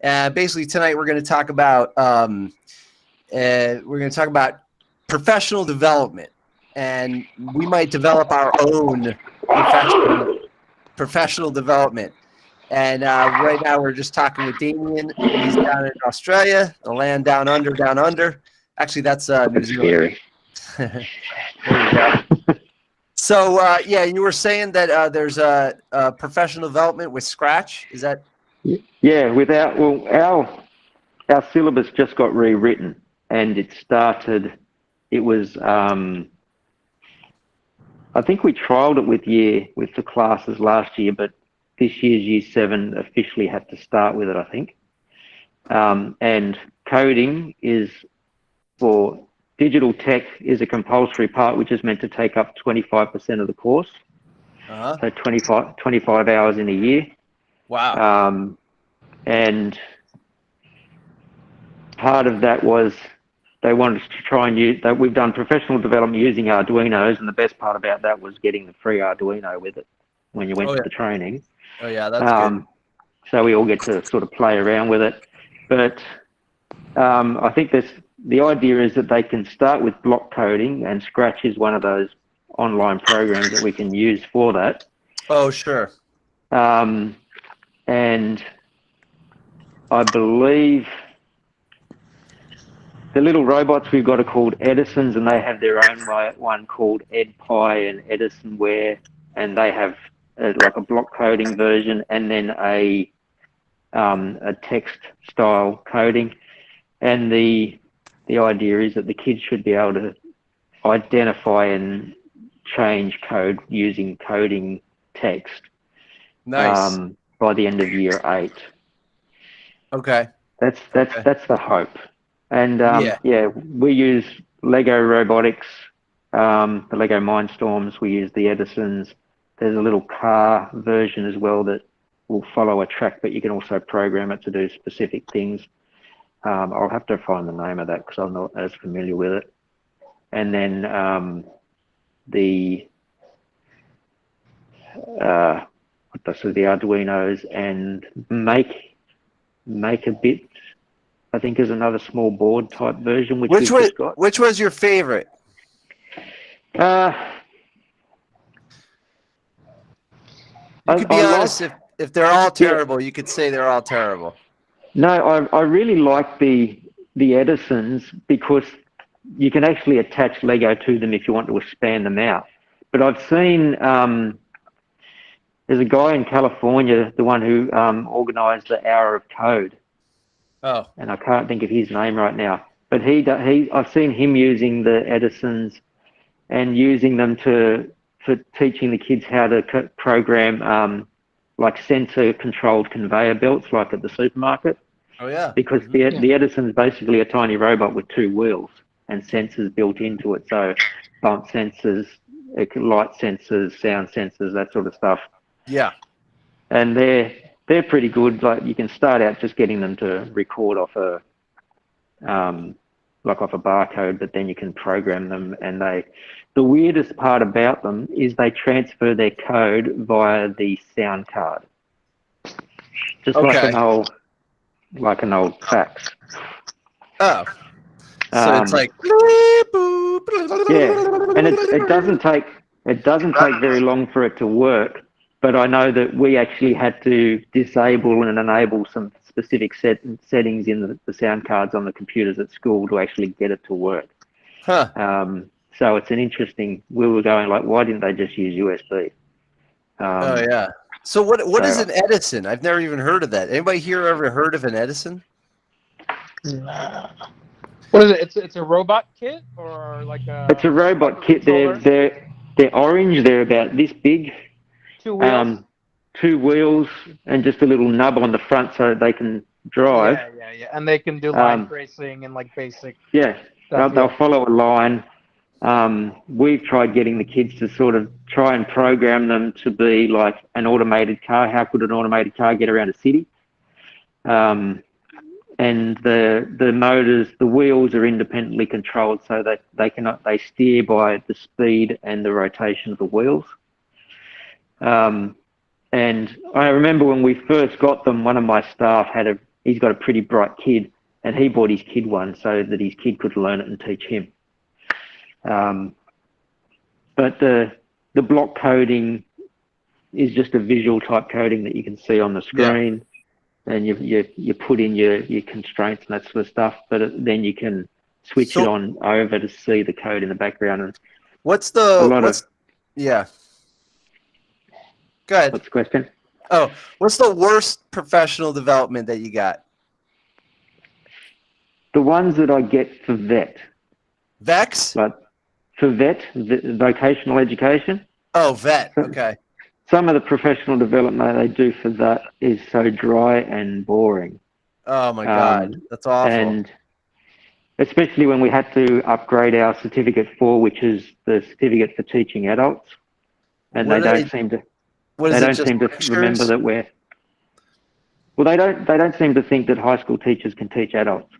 Basically, tonight we're going to talk about professional development, and we might develop our own professional development. And right now we're just talking with Damien. He's down in Australia, the land down under. Actually, that's New Zealand. There you go. So, you were saying that there's a professional development with Scratch. Is that? Yeah, our syllabus just got rewritten, and it started. It was, I think we trialled it with the classes last year, but this year's Year 7 officially had to start with it, I think. And coding is for digital tech is a compulsory part, which is meant to take up 25% of the course. So 25 hours in a year. Wow. And part of that was they wanted to try and use that. We've done professional development using Arduinos, and the best part about that was getting the free Arduino with it when you went to the training. Oh yeah, that's good. So we all get to sort of play around with it. But I think the idea is that they can start with block coding, and Scratch is one of those online programs that we can use for that. Oh, sure. And I believe the little robots we've got are called Edisons, and they have their own one called EdPi and Edisonware, and they have like a block coding version and then a text style coding. And the idea is that the kids should be able to identify and change code using coding text. Nice. By the end of Year 8. Okay. That's the hope. And we use Lego Robotics, the Lego Mindstorms. We use the Edisons. There's a little car version as well that will follow a track, but you can also program it to do specific things. I'll have to find the name of that because I'm not as familiar with it. And then the Arduinos and Make a Bit, I think, is another small board type version. Which was your favorite? You could be honest. If they're all terrible, you could say they're all terrible. No, I really like the Edisons because you can actually attach Lego to them if you want to expand them out. But I've seen there's a guy in California, the one who organised the Hour of Code. Oh. And I can't think of his name right now. But I've seen him using the Edisons and using them for teaching the kids how to program like sensor-controlled conveyor belts, like at the supermarket. Oh yeah. Because the Edison's basically a tiny robot with 2 wheels and sensors built into it. So bump sensors, light sensors, sound sensors, that sort of stuff. Yeah. And they're pretty good. Like you can start out just getting them to record off a barcode, but then you can program them. And the weirdest part about them is they transfer their code via the sound card, just like an old fax. Oh. So it's like and it doesn't take very long for it to work. But I know that we actually had to disable and enable some specific settings in the sound cards on the computers at school to actually get it to work. Huh. So it's an interesting. We were going like, why didn't they just use USB? Oh yeah. So what is an Edison? I've never even heard of that. Anybody here ever heard of an Edison? What is it? It's a robot kit or like a? It's a robot kit. They're orange. They're about this big. 2 wheels. 2 wheels and just a little nub on the front so they can drive. Yeah. And they can do line tracing and like basic. Yeah, stuff, they'll follow a line. We've tried getting the kids to sort of try and program them to be like an automated car. How could an automated car get around a city? And the motors, the wheels are independently controlled so that they steer by the speed and the rotation of the wheels. And I remember when we first got them, one of my staff had a he's got a pretty bright kid, and he bought his kid one so that his kid could learn it and teach him. But the block coding is just a visual type coding that you can see on the screen, and you put in your constraints and that sort of stuff. But then you can switch it on over to see the code in the background. And what's the Go ahead. What's the question? Oh, what's the worst professional development that you got? The ones that I get for vet. Vex? But for vet, vocational education. Oh, vet. Okay. Some of the professional development they do for that is so dry and boring. Oh my God, that's awful. And especially when we had to upgrade our certificate 4, which is the certificate for teaching adults, and they don't seem to. They don't seem to remember that we're. Well, they don't seem to think that high school teachers can teach adults.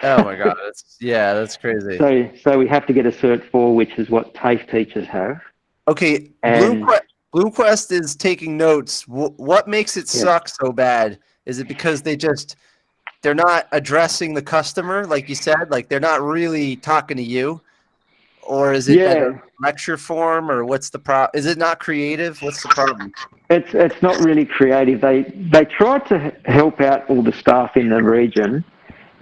Oh my God, that's crazy. So we have to get a Cert 4, which is what TAFE teachers have. Okay, BlueQuest is taking notes. What makes it suck so bad? Is it because they're not addressing the customer, like you said, like they're not really talking to you, or is it that a lecture form, or what's the problem? Is it not creative? What's the problem? It's not really creative. They try to help out all the staff in the region,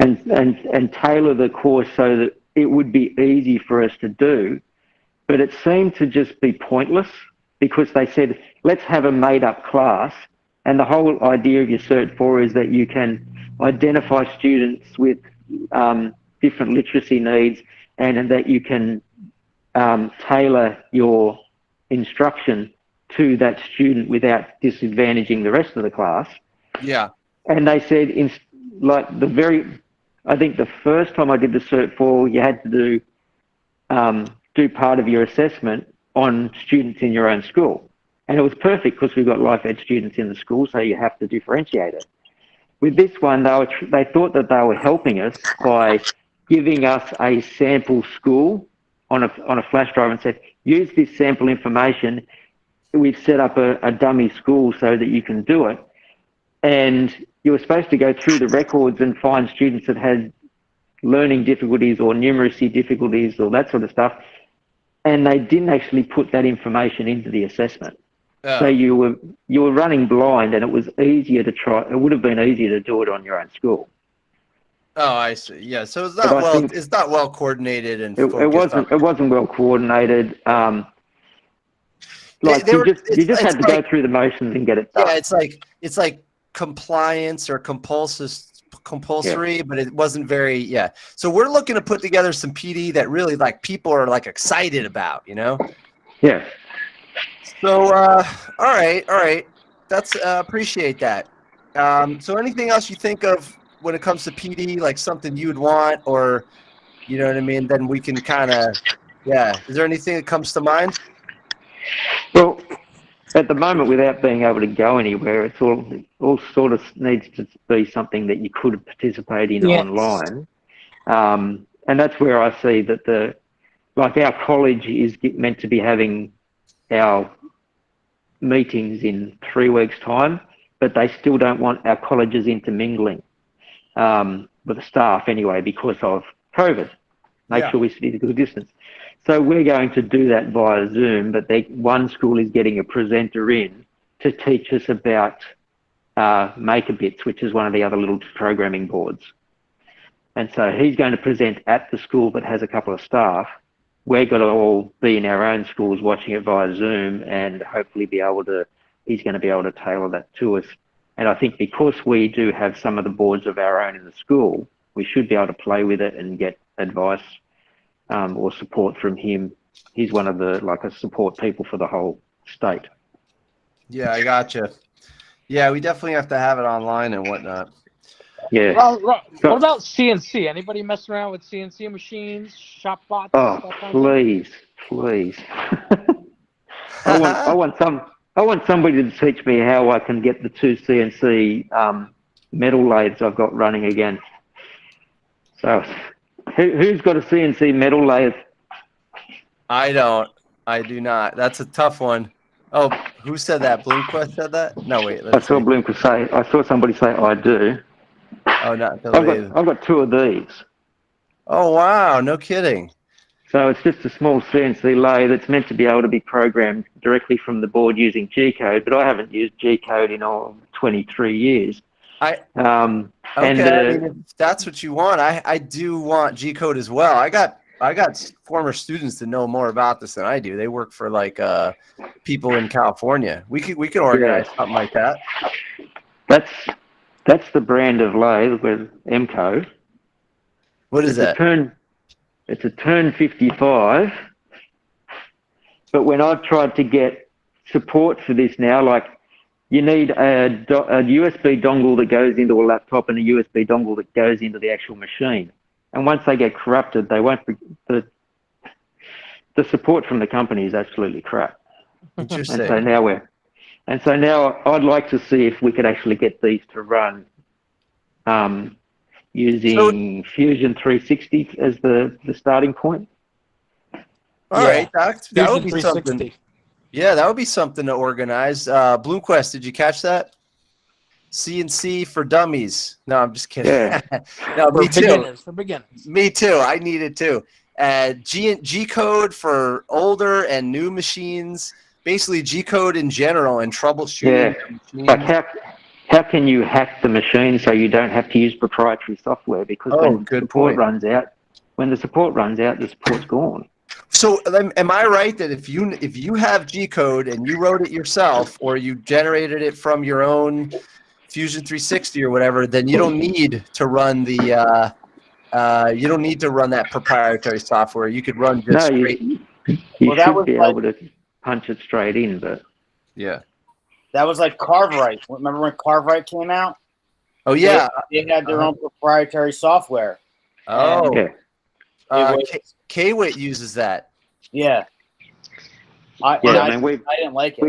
and tailor the course so that it would be easy for us to do. But it seemed to just be pointless because they said, let's have a made-up class. And the whole idea of your Cert 4 is that you can identify students with different literacy needs, and that you can tailor your instruction to that student without disadvantaging the rest of the class. Yeah. And they said, I think the first time I did the Cert 4, you had to do part of your assessment on students in your own school. And it was perfect because we've got life ed students in the school, so you have to differentiate it. With this one, they thought that they were helping us by giving us a sample school on a flash drive and said, use this sample information. We've set up a dummy school so that you can do it. And you were supposed to go through the records and find students that had learning difficulties or numeracy difficulties or that sort of stuff. And they didn't actually put that information into the assessment. Oh. So you were running blind, and it was easier to try. It would have been easier to do it on your own school. Oh, I see. Yeah, so it's not well coordinated, and it wasn't well coordinated. You just had to go through the motions and get it done. Yeah, it's like compliance or compulsory, but it wasn't very. So we're looking to put together some PD that really like people are like excited about, you know. Yeah. So all right, that's appreciate that. So anything else you think of when it comes to PD, like something you would want, or you know what I mean? Then we can kind of Is there anything that comes to mind? Well, at the moment, without being able to go anywhere, it's all sort of needs to be something that you could participate in online. And that's where I see that our college is meant to be having our meetings in 3 weeks' time, but they still don't want our colleges intermingling with the staff anyway because of COVID. Make sure we sit at a good distance. So we're going to do that via Zoom, but one school is getting a presenter in to teach us about MakerBits, which is one of the other little programming boards. And so he's going to present at the school that has a couple of staff. We're going to all be in our own schools watching it via Zoom, and hopefully he's going to be able to tailor that to us. And I think because we do have some of the boards of our own in the school, we should be able to play with it and get advice or support from him. He's one of the support people for the whole state. Yeah, I gotcha. Yeah, we definitely have to have it online and whatnot. Yeah. What about CNC? Anybody messing around with CNC machines, shop bots? Oh, please. I want somebody to teach me how I can get the 2 CNC metal lathes I've got running again. So, who's got a CNC metal lathe? I don't. I do not. That's a tough one. Oh, who said that? BlueQuest said that? No, wait. I saw BlueQuest say. I saw somebody say I do. Oh, not the lathe. I've got 2 of these. Oh, wow. No kidding. So it's just a small CNC lathe that's meant to be able to be programmed directly from the board using G-code, but I haven't used G-code in 23 years. Okay, And I mean, if that's what you want, I do want G-code as well. I got former students that know more about this than I do. They work for like people in California. We could organize something like that. that's the brand of lathe with MCO. What is that? It's a turn 55. But when I've tried to get support for this now, like you need a USB dongle that goes into a laptop and a USB dongle that goes into the actual machine. And once they get corrupted, they won't. The support from the company is absolutely crap. Interesting. And so now I'd like to see if we could actually get these to run using Fusion 360 as the starting point. All right, that would Fusion be 360. something. Yeah, that would be something to organize. Bloomquest, did you catch that? CNC for dummies. No, I'm just kidding. Yeah. No, me too. For beginners. Me too. I need it too. G code for older and new machines. Basically, G code in general and troubleshooting. Yeah. Like how can you hack the machine so you don't have to use proprietary software? Because when the support runs out, the support's gone. So am I right that if you have G code and you wrote it yourself or you generated it from your own Fusion 360 or whatever, then you don't need to run the you don't need to run that proprietary software. You could run just straight. You should be able to punch it straight in, but yeah. That was like Cartwright. Remember when Cartwright came out? Oh yeah, they had their own proprietary software. Oh, okay. Kwit uses that. Yeah. I didn't like it.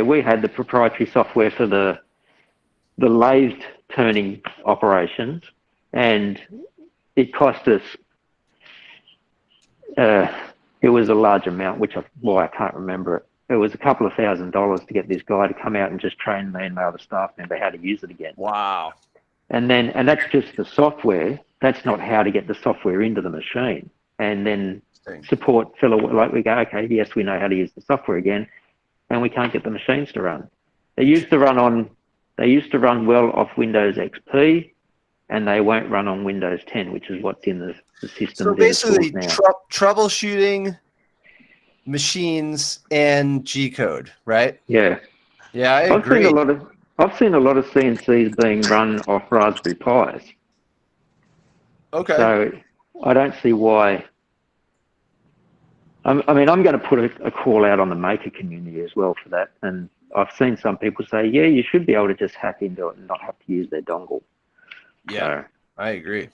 We had the proprietary software for the lathe turning operations, and it cost us. It was a large amount, I can't remember it. It was a couple of $1,000s to get this guy to come out and just train me and my other staff member how to use it again. Wow. And that's just the software. That's not how to get the software into the machine. And then support we go, okay, yes, we know how to use the software again, and we can't get the machines to run. They used to run well off Windows XP, and they won't run on Windows 10, which is what's in the system. So basically, troubleshooting machines and G code, right? Yeah. Yeah, I agree. I've seen a lot of CNCs being run off Raspberry Pis. Okay. So I don't see why. I'm going to put a call out on the maker community as well for that. And I've seen some people say, yeah, you should be able to just hack into it and not have to use their dongle. Yeah, I agree.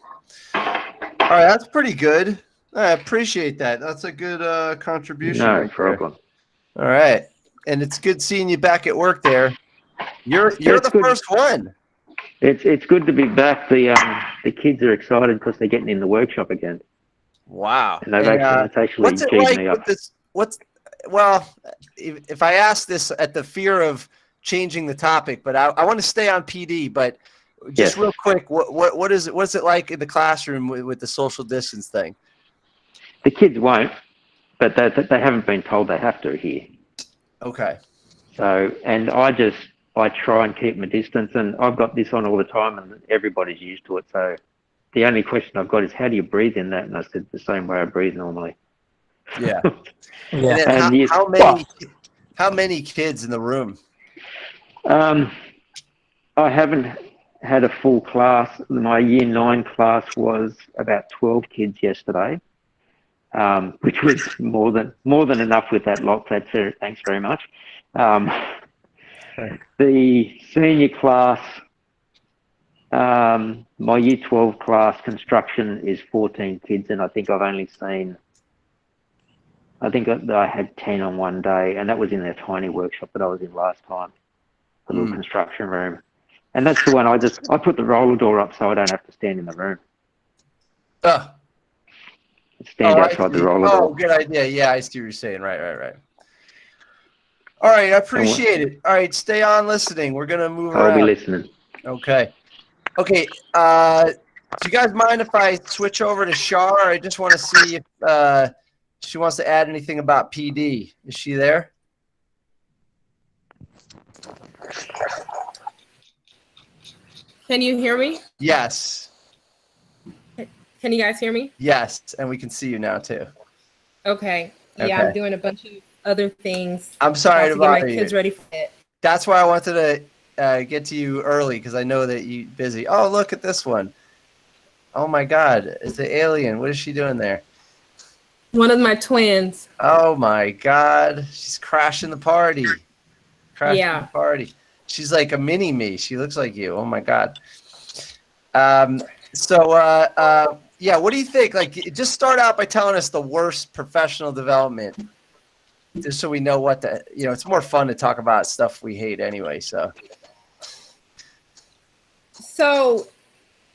All right, that's pretty good. I appreciate that. That's a good contribution. No problem. All right, and it's good seeing you back at work there. You're the first one. It's good to be back. The kids are excited because they're getting in the workshop again. Wow. And it's actually what's it like with this? If I ask this at the fear of changing the topic, but I want to stay on PD, but just real quick, what's it like in the classroom with the social distance thing? The kids won't, but they haven't been told they have to here. Okay. So, and I try and keep my distance, and I've got this on all the time, and everybody's used to it. So the only question I've got is, how do you breathe in that? And I said, the same way I breathe normally. Yeah. Yeah. And how many kids in the room? I haven't had a full class. My year 9 class was about 12 kids yesterday, which was more than enough with that lot. Thanks very much. The senior class, my year 12 class construction is 14 kids, and I think I had 10 on one day, and that was in their tiny workshop that I was in last time, the little construction room. And that's the one I put the roller door up so I don't have to stand in the room. Stand outside the roller door. Oh, good idea. Yeah, I see what you're saying. Right. All right, I appreciate it. All right, stay on listening. We're going to move around. I'll be listening. Okay. Okay. Do you guys mind if I switch over to Shar? I just want to see if she wants to add anything about PD. Is she there? Can you hear me? Yes. Can you guys hear me? Yes, and we can see you now too. Okay. Yeah, Okay. I'm doing a bunch of other things. I'm sorry to About to get bother my you. kids ready for it. That's why I wanted to get to you early because I know that you're busy. Oh, look at this one. Oh my God, it's the alien. What is she doing there? One of my twins. Oh my God, she's crashing the party. Crashing Yeah. the party. She's like a mini me. She looks like you. Oh my God. Yeah, what do you think? Like, just start out by telling us the worst professional development, just so we know what the, it's more fun to talk about stuff we hate anyway. So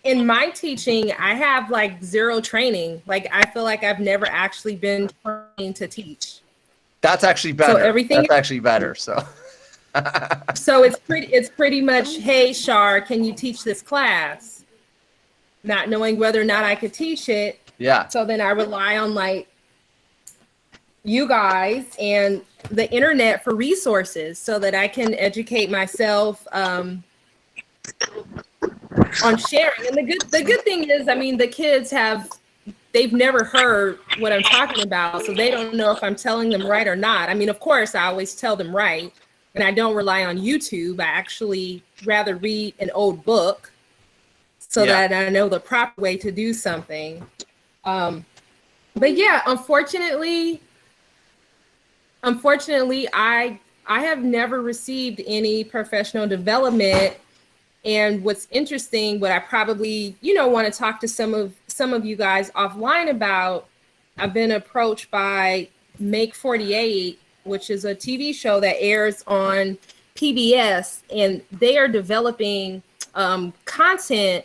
in my teaching, I have like zero training. Like, I feel like I've never actually been trained to teach. That's actually better. everything- That's actually better. So. So it's pretty much, hey, Shar, can you teach this class? Not knowing whether or not I could teach it. Yeah. So then I rely on like you guys and the internet for resources so that I can educate myself on sharing. And the good thing is, I mean, the kids they've never heard what I'm talking about, so they don't know if I'm telling them right or not. I mean, of course, I always tell them right. And I don't rely on YouTube. I actually rather read an old book so that I know the proper way to do something. But yeah, unfortunately, I have never received any professional development. And what's interesting, what I probably, want to talk to some of you guys offline about, I've been approached by Make 48, which is a TV show that airs on PBS, and they are developing content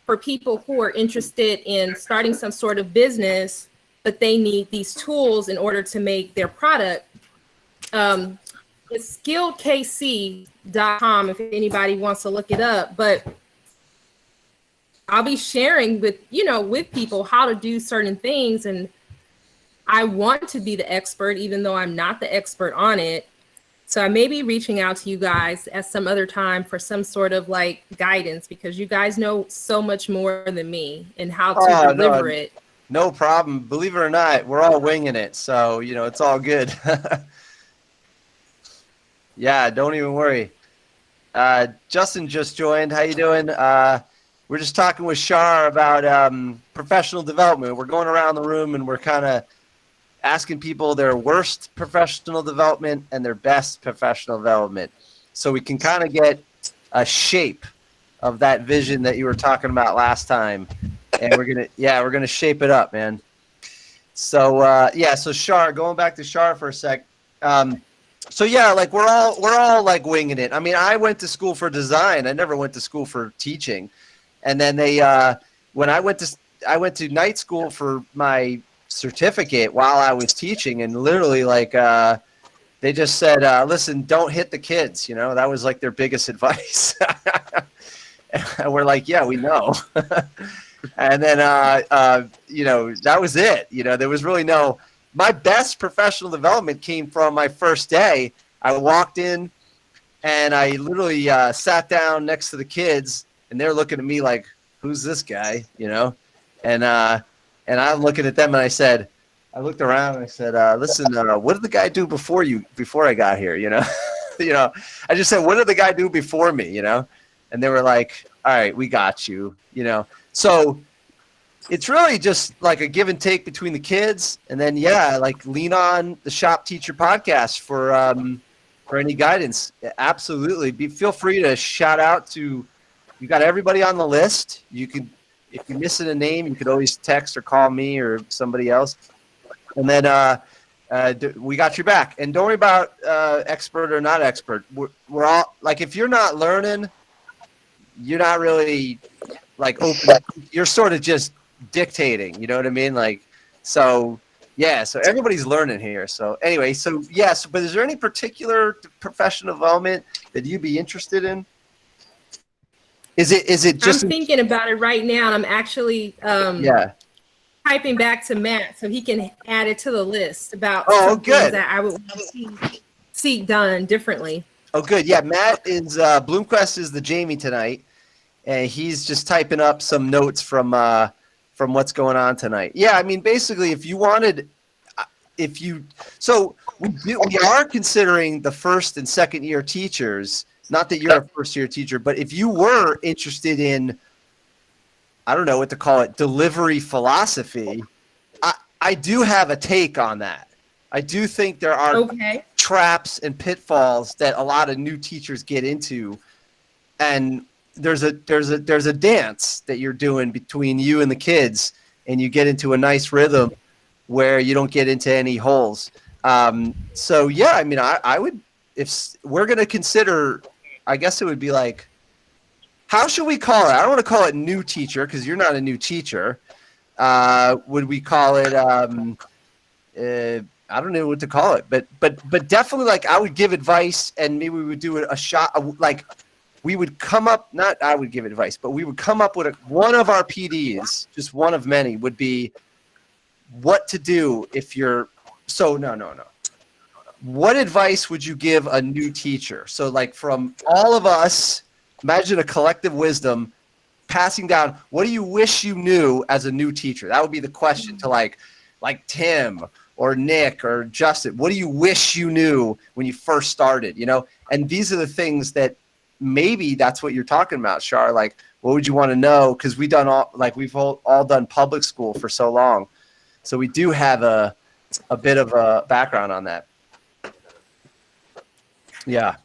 for people who are interested in starting some sort of business, but they need these tools in order to make their product. It's skilledkc.com if anybody wants to look it up, but I'll be sharing with people how to do certain things, and I want to be the expert, even though I'm not the expert on it. So I may be reaching out to you guys at some other time for some sort of like guidance, because you guys know so much more than me and how to deliver it. No problem. Believe it or not, we're all winging it. So, it's all good. Yeah, don't even worry. Justin just joined. How you doing? We're just talking with Shar about professional development. We're going around the room and we're kind of asking people their worst professional development and their best professional development, so we can kind of get a shape of that vision that you were talking about last time. And we're gonna shape it up, man. So so Shar, going back to Shar for a sec. So yeah, like we're all like winging it. I mean, I went to school for design. I never went to school for teaching. And then when I went to night school for my certificate while I was teaching, and literally like they just said, listen, don't hit the kids. That was like their biggest advice. And we're like, yeah, we know. And then that was it. There was really my best professional development came from my first day. I walked in and I literally sat down next to the kids, and they're looking at me like, who's this guy? And I'm looking at them, and I looked around and I said, listen, what did the guy do before I got here? I just said, what did the guy do before me? And they were like, all right, we got you, So it's really just like a give and take between the kids. And then, like lean on the Shop Teacher podcast for any guidance. Absolutely. Feel free to shout out to, you got everybody on the list. You can, if you're missing a name, you could always text or call me or somebody else. And then we got your back. And don't worry about expert or not expert. We're all, like, if you're not learning, you're not really, like, open. You're sort of just dictating, you know what I mean? Like, so, yeah, so everybody's learning here. So anyway, so, yes, but is there any particular professional development that you'd be interested in? Is it just I'm thinking about it right now, and I'm actually yeah? typing back to Matt so he can add it to the list about Oh, some good. things that I would want to see done differently. Oh, good. Yeah, Matt is Bloomquist is the Jamie tonight, and he's just typing up some notes from what's going on tonight. Yeah, I mean, basically, if you wanted, so we are considering the first and second year teachers. Not that you're a first year teacher, but if you were interested in, I don't know what to call it, delivery philosophy, I do have a take on that. I do think there are traps and pitfalls that a lot of new teachers get into, and there's a dance that you're doing between you and the kids, and you get into a nice rhythm where you don't get into any holes. So yeah, I mean, I would, if we're gonna consider, I guess it would be like, how should we call it? I don't want to call it new teacher because you're not a new teacher. Would we call it? I don't know what to call it, but definitely, like, I would give advice, and maybe we would do a shot. Like, we would come up. Not I would give advice, but we would come up with one of our PDs. Just one of many would be what to do if you're. So no. What advice would you give a new teacher? So, like, from all of us, imagine a collective wisdom passing down. What do you wish you knew as a new teacher? That would be the question to like Tim or Nick or Justin. What do you wish you knew when you first started? You know, and these are the things that maybe that's what you're talking about, Shar. Like, what would you want to know? Because we've all done public school for so long, so we do have a bit of a background on that. Yeah.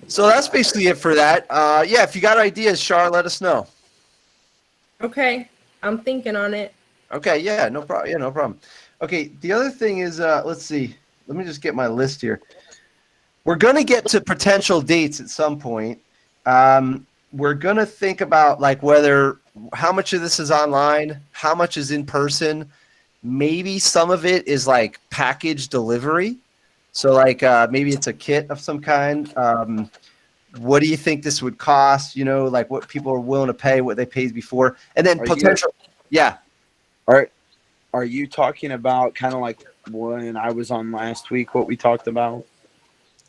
So that's basically it for that. Yeah, if you got ideas, Shar, let us know. Okay, I'm thinking on it. Okay, yeah, no problem. Yeah, no problem. Okay, the other thing is, let's see. Let me just get my list here. We're going to get to potential dates at some point. We're going to think about, like, how much of this is online, how much is in person. Maybe some of it is like package delivery. So, like, maybe it's a kit of some kind. What do you think this would cost? You know, like, what people are willing to pay, what they paid before, and then potential. Yeah. Are you talking about kind of like when I was on last week? What we talked about?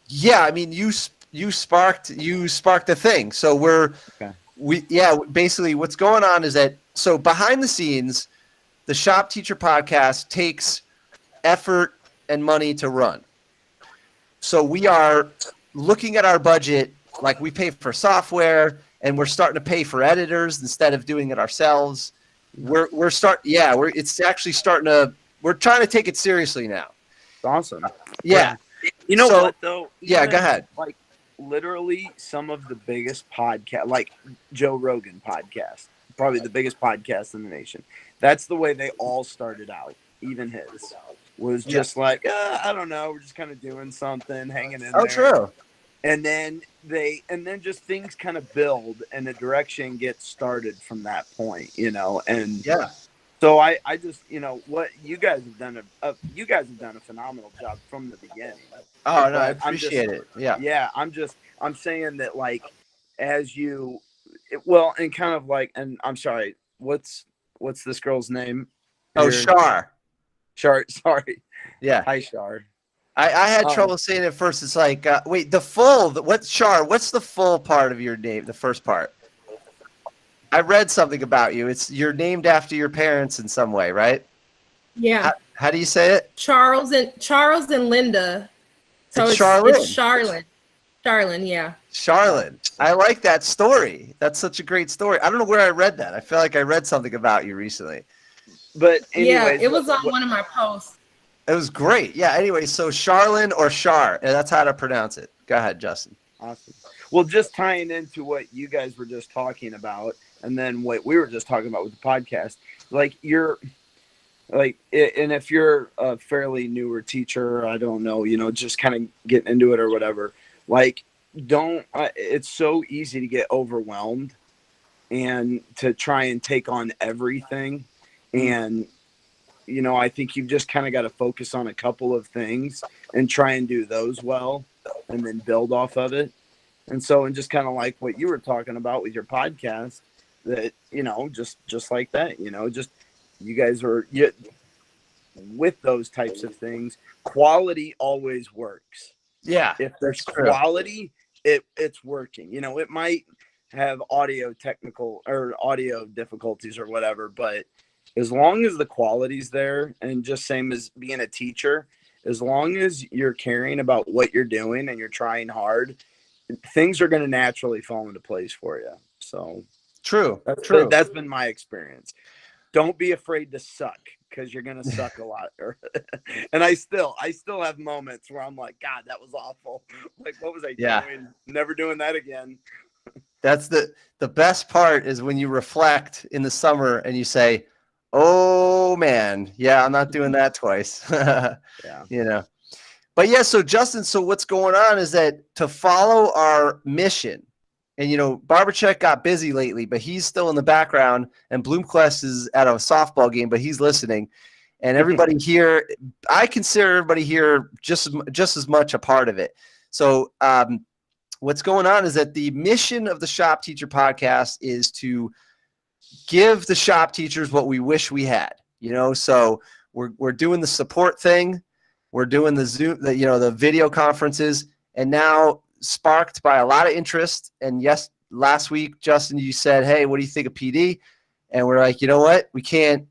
Yeah, I mean, you sparked the thing. So basically, what's going on is that, so behind the scenes, the Shop Teacher Podcast takes effort and money to run. So we are looking at our budget, like, we pay for software, and we're starting to pay for editors instead of doing it ourselves. It's actually starting to, we're trying to take it seriously now. It's awesome. Yeah. You know what though? Yeah, go ahead. Like, literally some of the biggest podcast, like Joe Rogan podcast, probably the biggest podcast in the nation. That's the way they all started out. Even his was just like, I don't know, we're just kind of doing something, hanging in there. Oh, true. And then just things kind of build, and the direction gets started from that point, you know. And yeah. So I just, you know, what you guys have done a phenomenal job from the beginning. Oh, no, I appreciate it. Yeah. Yeah, I'm saying that, like, and kind of like, and I'm sorry, what's this girl's name? Oh, Shar. Shar, sorry. Yeah. Hi, Shar. I had trouble saying it first. It's like, wait, Shar, what's the full part of your name, the first part? I read something about you. You're named after your parents in some way, right? Yeah. How do you say it? Charles and Linda. So it's Charlene. Charlene, yeah. Charlene. I like that story. That's such a great story. I don't know where I read that. I feel like I read something about you recently. But anyways, yeah, it was on one of my posts. It was great. Yeah, anyway, so Charlene or Shar, that's how to pronounce it. Go ahead, Justin. Awesome. Well, just tying into what you guys were just talking about, and then what we were just talking about with the podcast, and if you're a fairly newer teacher, I don't know, you know, just kind of getting into it or whatever, like, it's so easy to get overwhelmed and to try and take on everything. And, you know, I think you've just kind of got to focus on a couple of things and try and do those well, and then build off of it. And so, and just kind of like what you were talking about with your podcast, that, you know, just like that, you know, just you guys are with those types of things. Quality always works. Yeah, If there's that's true. quality, it's working. You know, it might have audio difficulties or whatever, but as long as the quality's there, and just same as being a teacher, as long as you're caring about what you're doing and you're trying hard, things are going to naturally fall into place for you. So True. that's been my experience. Don't be afraid to suck, because you're going to suck a lot. And I still have moments where I'm like, God, that was awful. Like, what was I doing? Never doing that again. That's the best part, is when you reflect in the summer and you say, oh man, yeah, I'm not doing that twice. Yeah. You know, but yeah, so Justin, so what's going on is that to follow our mission, and, you know, Barbercheck got busy lately, but he's still in the background, and Bloomquist is at a softball game, but he's listening. And everybody here, I consider everybody here just as much a part of it. So what's going on is that the mission of the Shop Teacher Podcast is to give the shop teachers what we wish we had, you know. So we're doing the support thing, we're doing the Zoom, the video conferences, and now, sparked by a lot of interest. And yes, last week, Justin, you said, hey, what do you think of PD? And we're like, you know what, we can't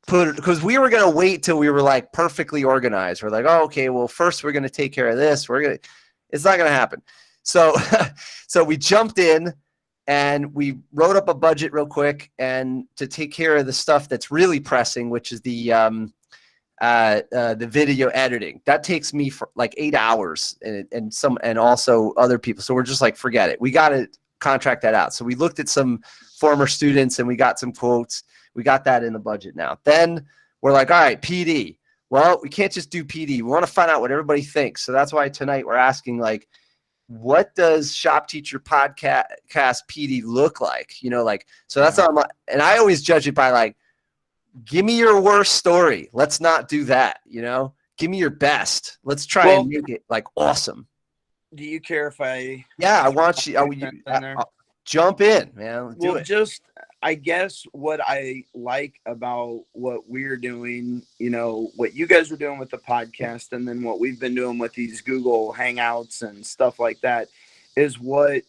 put it, because we were going to wait till we were like perfectly organized. We're like, oh, okay, well, first we're going to take care of this. It's not going to happen. So we jumped in and we wrote up a budget real quick, and to take care of the stuff that's really pressing, which is the video editing. That takes me for like 8 hours, and also other people. So we're just like, forget it. We got to contract that out. So we looked at some former students and we got some quotes. We got that in the budget now. Then we're like, all right, PD. Well, we can't just do PD. We want to find out what everybody thinks. So that's why tonight we're asking, like, what does Shop Teacher Podcast PD look like? You know, like, so that's on my, and I always judge it by like, give me your worst story. Let's not do that. You know, give me your best. Let's try and make it like awesome. Do you care if I? Yeah, I want you. I'll jump in, man. Do it. Just, I guess what I like about what we're doing, you know, what you guys are doing with the podcast, and then what we've been doing with these Google Hangouts and stuff like that, is what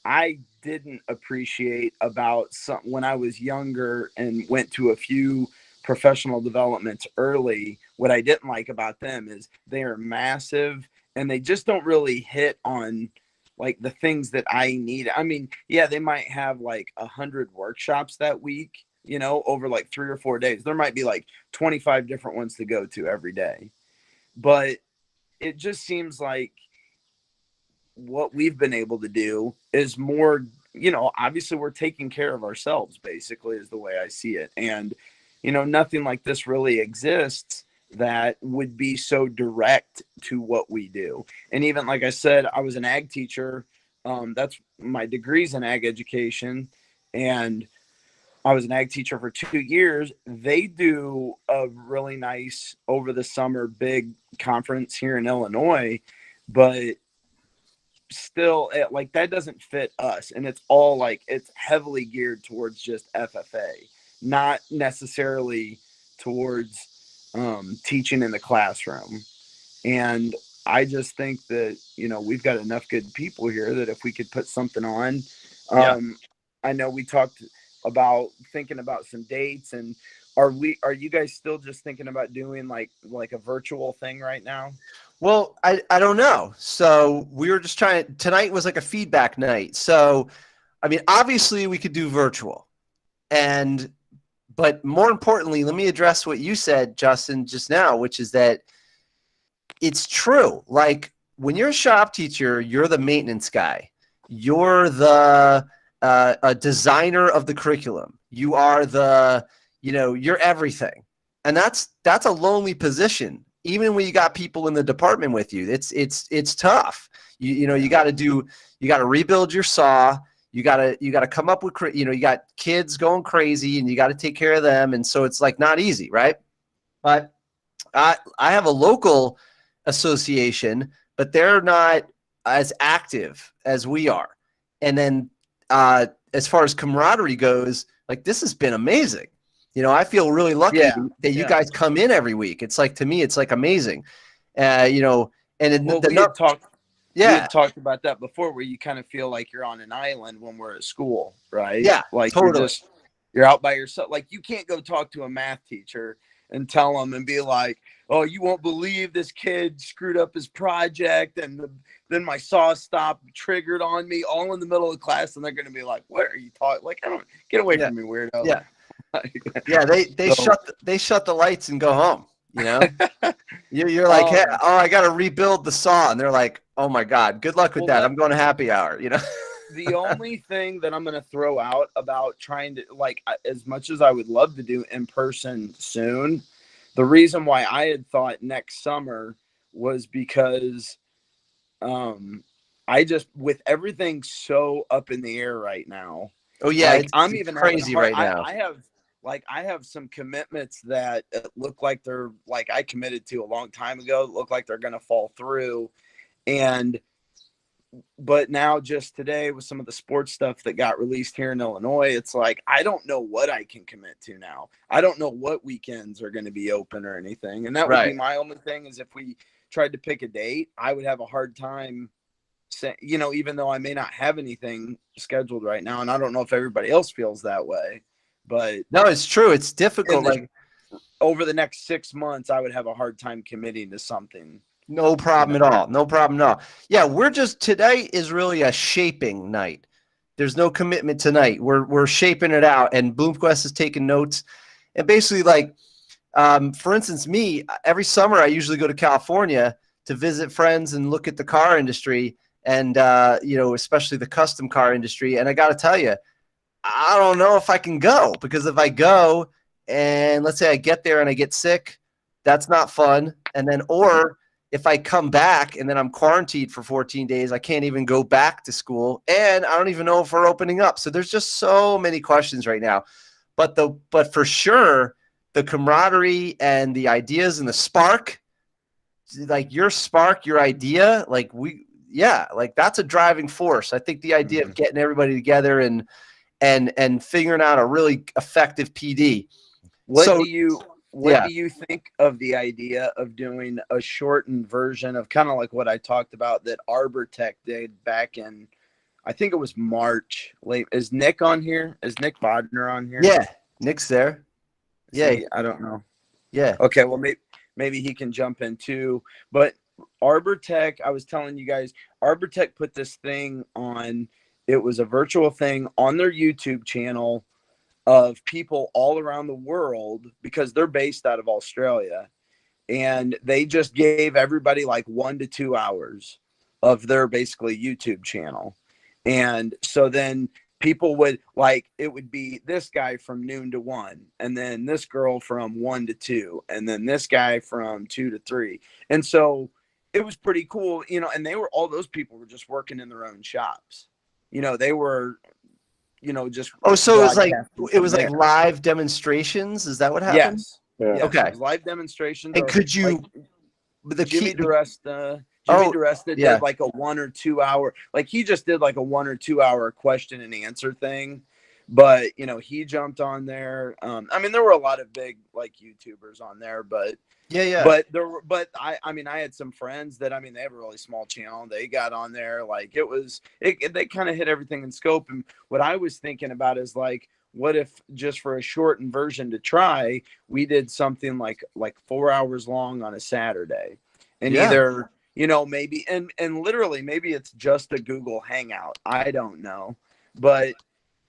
I didn't appreciate about when I was younger and went to a few professional developments early. What I didn't like about them is they are massive and they just don't really hit on like the things that I need. I mean, yeah, they might have like 100 workshops that week, you know, over like 3 or 4 days. There might be like 25 different ones to go to every day. But it just seems like what we've been able to do is more, you know, obviously we're taking care of ourselves, basically, is the way I see it. And, you know, nothing like this really exists that would be so direct to what we do. And even like I said, I was an ag teacher. That's my degree's in ag education. And I was an ag teacher for 2 years. They do a really nice over the summer big conference here in Illinois, but still, like, that doesn't fit us. And it's all like, it's heavily geared towards just FFA, not necessarily towards teaching in the classroom. And I just think that, you know, we've got enough good people here that if we could put something on, I know we talked about thinking about some dates, and are you guys still just thinking about doing like a virtual thing right now? Well, I don't know. So we were just tonight was like a feedback night. So, I mean, obviously we could do virtual, but more importantly, let me address what you said, Justin, just now, which is that it's true. Like, when you're a shop teacher, you're the maintenance guy. You're the a designer of the curriculum. You are you're everything. And that's a lonely position. Even when you got people in the department with you, it's tough. You got to rebuild your saw. You got to come up with, you got kids going crazy and you got to take care of them. And so it's like not easy. Right. But I have a local association, but they're not as active as we are. And then as far as camaraderie goes, like this has been amazing. You know, I feel really lucky Yeah, that you yeah. guys come in every week. It's like, to me, it's like amazing. You know, and then Well, we had yeah, talked about that before, where you kind of feel like you're on an island when we're at school, right? Yeah, like totally. you're out by yourself. Like you can't go talk to a math teacher and tell them and be like, "Oh, you won't believe this kid screwed up his project, and then my saw stop triggered on me all in the middle of class," and they're going to be like, "What are you talking? Like, I don't get away from me, weirdo." Yeah. Yeah, they shut the lights and go home. You know, you're like, hey, oh, I got to rebuild the saw, and they're like, oh my god, good luck with that. I'm going to happy hour. You know, the only thing that I'm going to throw out about trying to, like, as much as I would love to do in person soon, the reason why I had thought next summer was because I just, with everything so up in the air right now. Oh yeah, like, I'm even crazy right now. I have some commitments that look like they're, like, I committed to a long time ago, look like they're going to fall through. But now just today with some of the sports stuff that got released here in Illinois, it's like, I don't know what I can commit to now. I don't know what weekends are going to be open or anything. And that would be my only thing, is if we tried to pick a date, I would have a hard time saying, you know, even though I may not have anything scheduled right now. And I don't know if everybody else feels that way. But no, it's true. It's difficult. Like over the next 6 months, I would have a hard time committing to something. No problem at all. No problem at all. Yeah, today is really a shaping night. There's no commitment tonight. We're shaping it out, and Bloomquist is taking notes. And basically, like, for instance, me, every summer I usually go to California to visit friends and look at the car industry, and you know, especially the custom car industry. And I got to tell you, I don't know if I can go, because if I go and let's say I get there and I get sick, that's not fun. And then, or if I come back and then I'm quarantined for 14 days, I can't even go back to school, and I don't even know if we're opening up. So there's just so many questions right now. But for sure, the camaraderie and the ideas and the spark, like your spark, your idea, like like that's a driving force. I think the idea of getting everybody together and figuring out a really effective PD. What do you think of the idea of doing a shortened version of kind of like what I talked about that ArborTech did back in, I think it was March late? Is Nick on here? Is Nick Bodner on here? Yeah, Nick's there. Yeah, I don't know. Yeah. Okay, well maybe he can jump in too. But ArborTech, I was telling you guys, ArborTech put this thing on. It was a virtual thing on their YouTube channel of people all around the world, because they're based out of Australia, and they just gave everybody like 1 to 2 hours of their basically YouTube channel. And so then people would, like, it would be this guy from noon to 1, and then this girl from 1 to 2, and then this guy from 2 to 3. And so it was pretty cool, you know, and all those people were just working in their own shops. You know, they were, you know, just. Oh, so it was like live demonstrations. Is that what happened? Yes. Yeah. Yes, Okay. it was live demonstrations. And could you, like, Jimmy DeResta did like a 1 or 2 hour, like he just did like a 1 or 2 hour question and answer thing. But, you know, he jumped on there. I mean, there were a lot of big like YouTubers on there, but I had some friends that, I mean, they have a really small channel. They got on there. Like they kind of hit everything in scope. And what I was thinking about is like, what if just for a shortened version to try, we did something like 4 hours long on a Saturday, and either, you know, maybe, and literally maybe it's just a Google Hangout. I don't know, but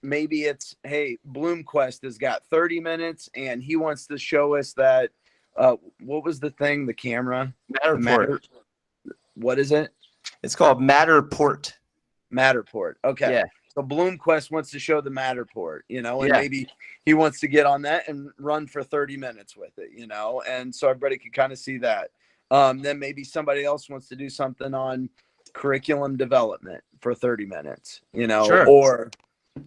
maybe it's, hey, Bloomquist has got 30 minutes and he wants to show us that, what was the thing? The camera? Matterport. What is it? It's called Matterport. Matterport. Okay. Yeah. So Bloomquist wants to show the Matterport, you know, and maybe he wants to get on that and run for 30 minutes with it, you know, and so everybody can kind of see that. Then maybe somebody else wants to do something on curriculum development for 30 minutes, you know, or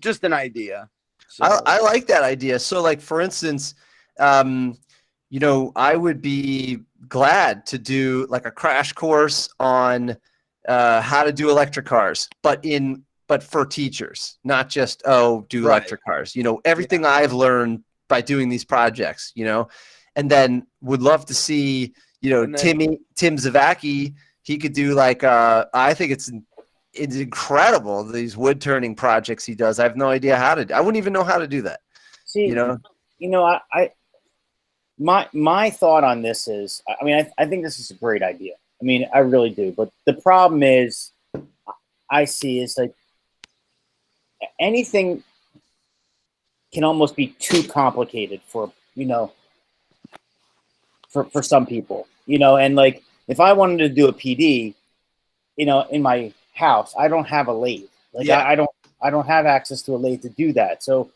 just an idea. So. I like that idea. So like, for instance, you know, I would be glad to do like a crash course on how to do electric cars, but for teachers, not just, do Right. electric cars, everything I've learned by doing these projects, and then would love to see, And then- Tim Zavacki, he could do like, I think it's incredible, these wood turning projects he does. I have no idea I wouldn't even know how to do that. See, my thought on this is, I mean, I think this is a great idea. I mean, I really do. But the problem is, I see is like anything can almost be too complicated for for some people, and like if I wanted to do a PD, in my house, I don't have a lathe. Like Yeah. I don't have access to a lathe to do that. So,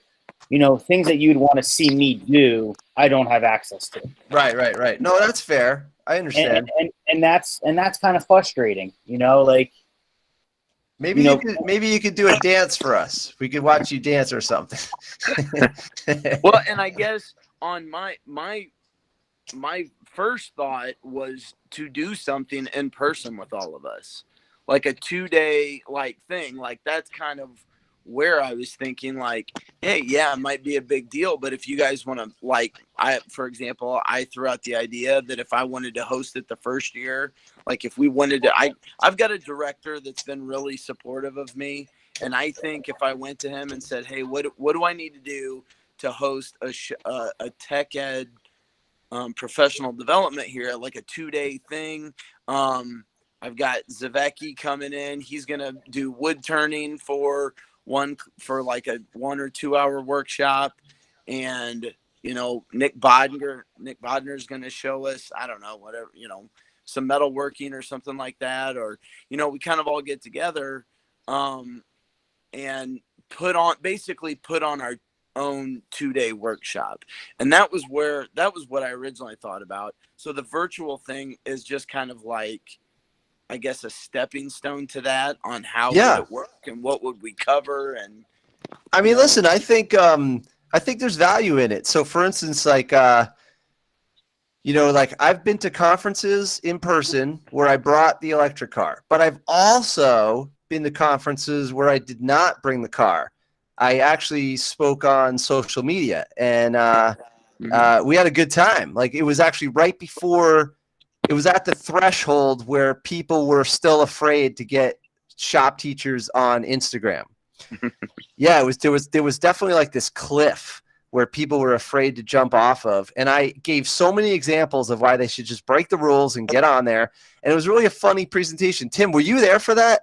things that you'd want to see me do, I don't have access to. Right. No, that's fair. I understand. And that's kind of frustrating, like Maybe you could do a dance for us. We could watch you dance or something. Well, and I guess on my first thought was to do something in person with all of us, like a 2-day thing. Like that's kind of where I was thinking, like, hey, yeah, it might be a big deal, but if you guys want to, for example, I threw out the idea that if I wanted to host it the first year, like if we wanted to, I've got a director that's been really supportive of me, and I think if I went to him and said, hey, what do I need to do to host a tech ed professional development here, like a 2-day thing. I've got Zavecki coming in. He's going to do wood turning for like a 1 or 2 hour workshop. And, Nick Bodner is going to show us, I don't know, whatever, some metalworking or something like that. Or, we kind of all get together and put on our own 2-day workshop. And that was what I originally thought about. So the virtual thing is just kind of like, I guess, a stepping stone to that on how would it work and what would we cover. And I mean, listen, I think there's value in it. So for instance, like I've been to conferences in person where I brought the electric car, but I've also been to conferences where I did not bring the car. I actually spoke on social media, and we had a good time. Like it was actually right before, it was at the threshold where people were still afraid to get shop teachers on Instagram. Yeah, there was definitely like this cliff where people were afraid to jump off of, and I gave so many examples of why they should just break the rules and get on there. And it was really a funny presentation. Tim, were you there for that?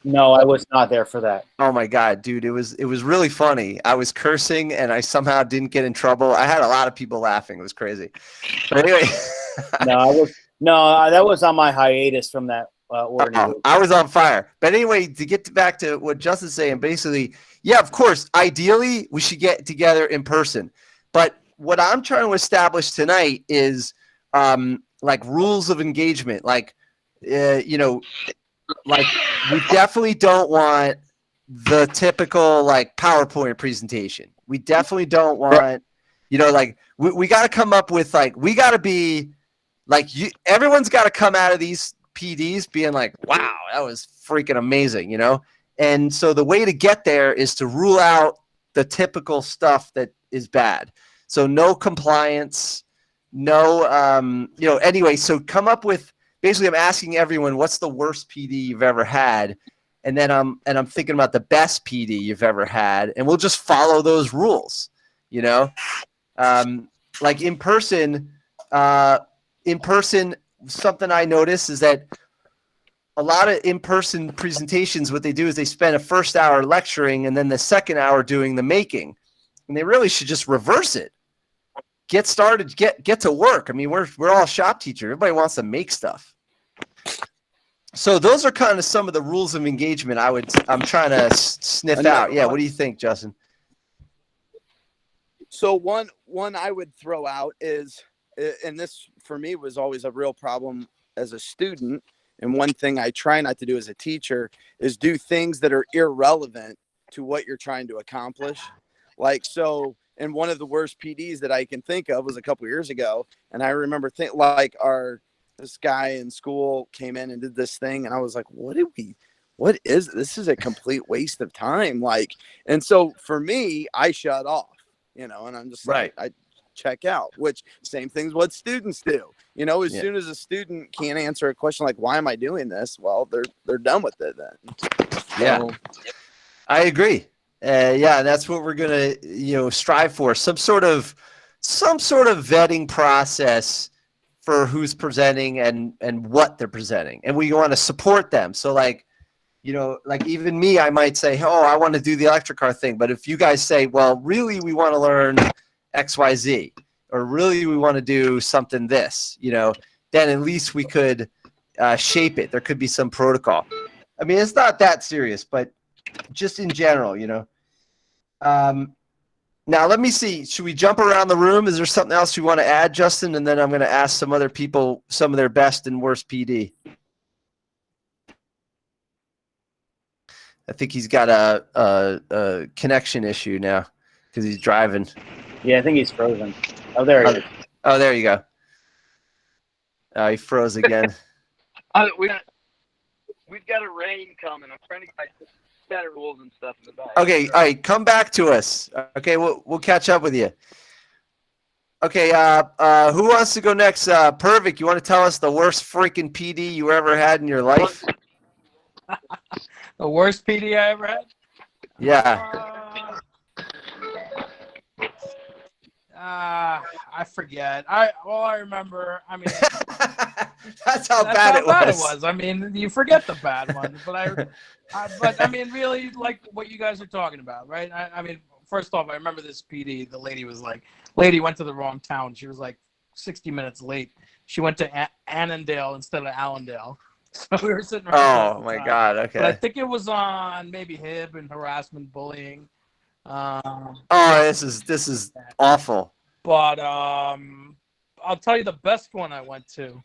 No, I was not there for that. Oh my God, dude. It was really funny. I was cursing and I somehow didn't get in trouble. I had a lot of people laughing. It was crazy. But anyway. That was on my hiatus from that organization. I was on fire. But anyway, to get back to what Justin's saying, basically, yeah, of course, ideally we should get together in person. But what I'm trying to establish tonight is like rules of engagement. Like, like we definitely don't want the typical like PowerPoint presentation. We definitely don't want, like we got to come up with like, we got to be like, everyone's got to come out of these PDs being like, wow, that was freaking amazing, And so the way to get there is to rule out the typical stuff that is bad. So no compliance, no, anyway, so come up with, basically, I'm asking everyone, what's the worst PD you've ever had? And then I'm thinking about the best PD you've ever had, and we'll just follow those rules, like in person, something I notice is that a lot of in-person presentations, what they do is they spend a first hour lecturing and then the second hour doing the making, and they really should just reverse it. Get started, get to work. I mean, we're all shop teachers. Everybody wants to make stuff. So those are kind of some of the rules of engagement I'm trying to sniff out. Yeah, what do you think, Justin? So one I would throw out is, and this for me was always a real problem as a student, and one thing I try not to do as a teacher is do things that are irrelevant to what you're trying to accomplish. Like, so, and one of the worst PDs that I can think of was a couple years ago, and I remember our this guy in school came in and did this thing, and I was like, what is this? Is a complete waste of time. Like, and so for me, I shut off, and I'm just like, I check out, which same thing's what students do. As soon as a student can't answer a question like, why am I doing this? Well, they're done with it then. Yeah, I agree. That's what we're going to, strive for. Some sort of vetting process for who's presenting and what they're presenting. And we want to support them. So like even me, I might say, oh, I want to do the electric car thing. But if you guys say, well, really, we want to learn XYZ, or really we want to do something this, then at least we could shape it. There could be some protocol. I mean, it's not that serious, but just in general, Now, let me see. Should we jump around the room? Is there something else you want to add, Justin? And then I'm going to ask some other people some of their best and worst PD. I think he's got a connection issue now because he's driving. Yeah, I think he's frozen. Oh, there he is. Oh, there you go. Oh, he froze again. We've got a rain coming. I'm trying to get better rules and stuff in the back. Okay, all right, come back to us. Okay, we'll catch up with you. Okay, who wants to go next? Pervik, you want to tell us the worst freaking PD you ever had in your life? The worst PD I ever had? Yeah. I forget. I remember. I mean, that's how bad it was. I mean, you forget the bad ones, but I mean, really, like what you guys are talking about, right? I mean, first off, I remember this PD. The lady went to the wrong town. She was like 60 minutes late. She went to Annandale instead of Allendale. So we were sitting right Oh my God. Okay. But I think it was on maybe HIB and harassment, bullying. This is awful. But I'll tell you the best one I went to.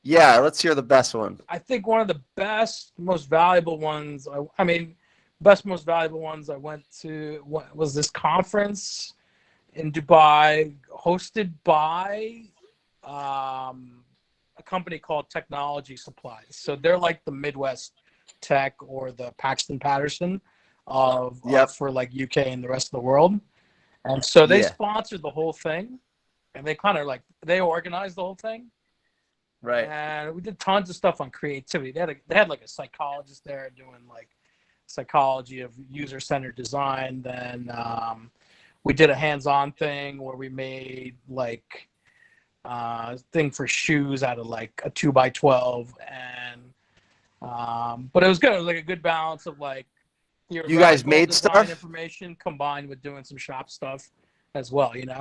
Yeah, let's hear the best one. I think one of the best, most valuable ones. Most valuable ones I went to was this conference in Dubai, hosted by a company called Technology Supplies. So they're like the Midwest Tech or the Paxton Patterson for like UK and the rest of the world. And so they sponsored the whole thing, and they kind of they organized the whole thing. Right. And we did tons of stuff on creativity. They had like a psychologist there doing like psychology of user-centered design. Then we did a hands-on thing where we made like thing for shoes out of like a 2x12, and but it was good. It was like a good balance of like you guys made stuff information combined with doing some shop stuff as well, and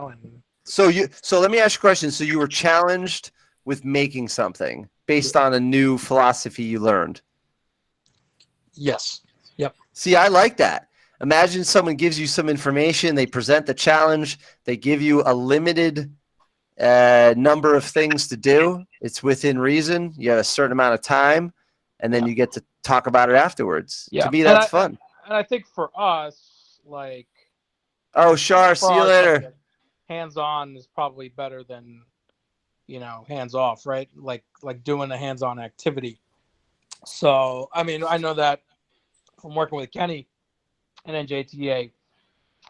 so let me ask you a question. So you were challenged with making something based on a new philosophy you learned. Yes. Yep. See, I like that. Imagine someone gives you some information, they present the challenge, they give you a limited number of things to do. It's within reason. You have a certain amount of time, and then you get to talk about it afterwards. Yeah. To me, that's fun. And I think for us, like, oh, Shar, see you later. Hands-on is probably better than, hands-off, right? Like doing a hands-on activity. So, I mean, I know that from working with Kenny and NJTA,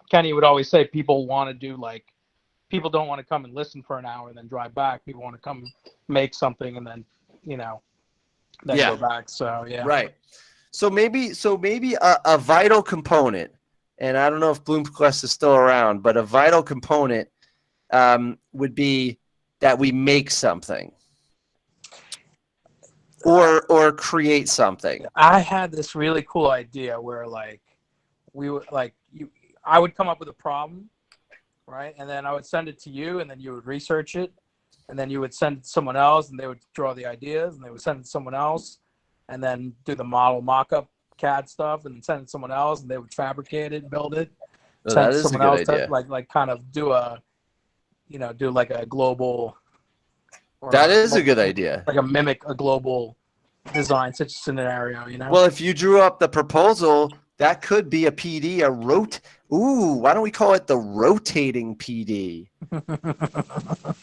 Kenny would always say people want to do people don't want to come and listen for an hour and then drive back. People want to come make something and then, go back. So, yeah. Right. So maybe a vital component, and I don't know if Bloomquist is still around, but a vital component would be that we make something or create something. I had this really cool idea where I would come up with a problem, right? And then I would send it to you, and then you would research it, and then you would send it to someone else, and they would draw the ideas, and they would send it to someone else, and then do the model mock-up CAD stuff, and send it to someone else, and they would fabricate it, build it. Oh, that is a good idea. Like kind of do a global. That is a good idea. Like mimic a global design such a scenario, Well, if you drew up the proposal, That could be a PD, Ooh, why don't we call it the rotating PD?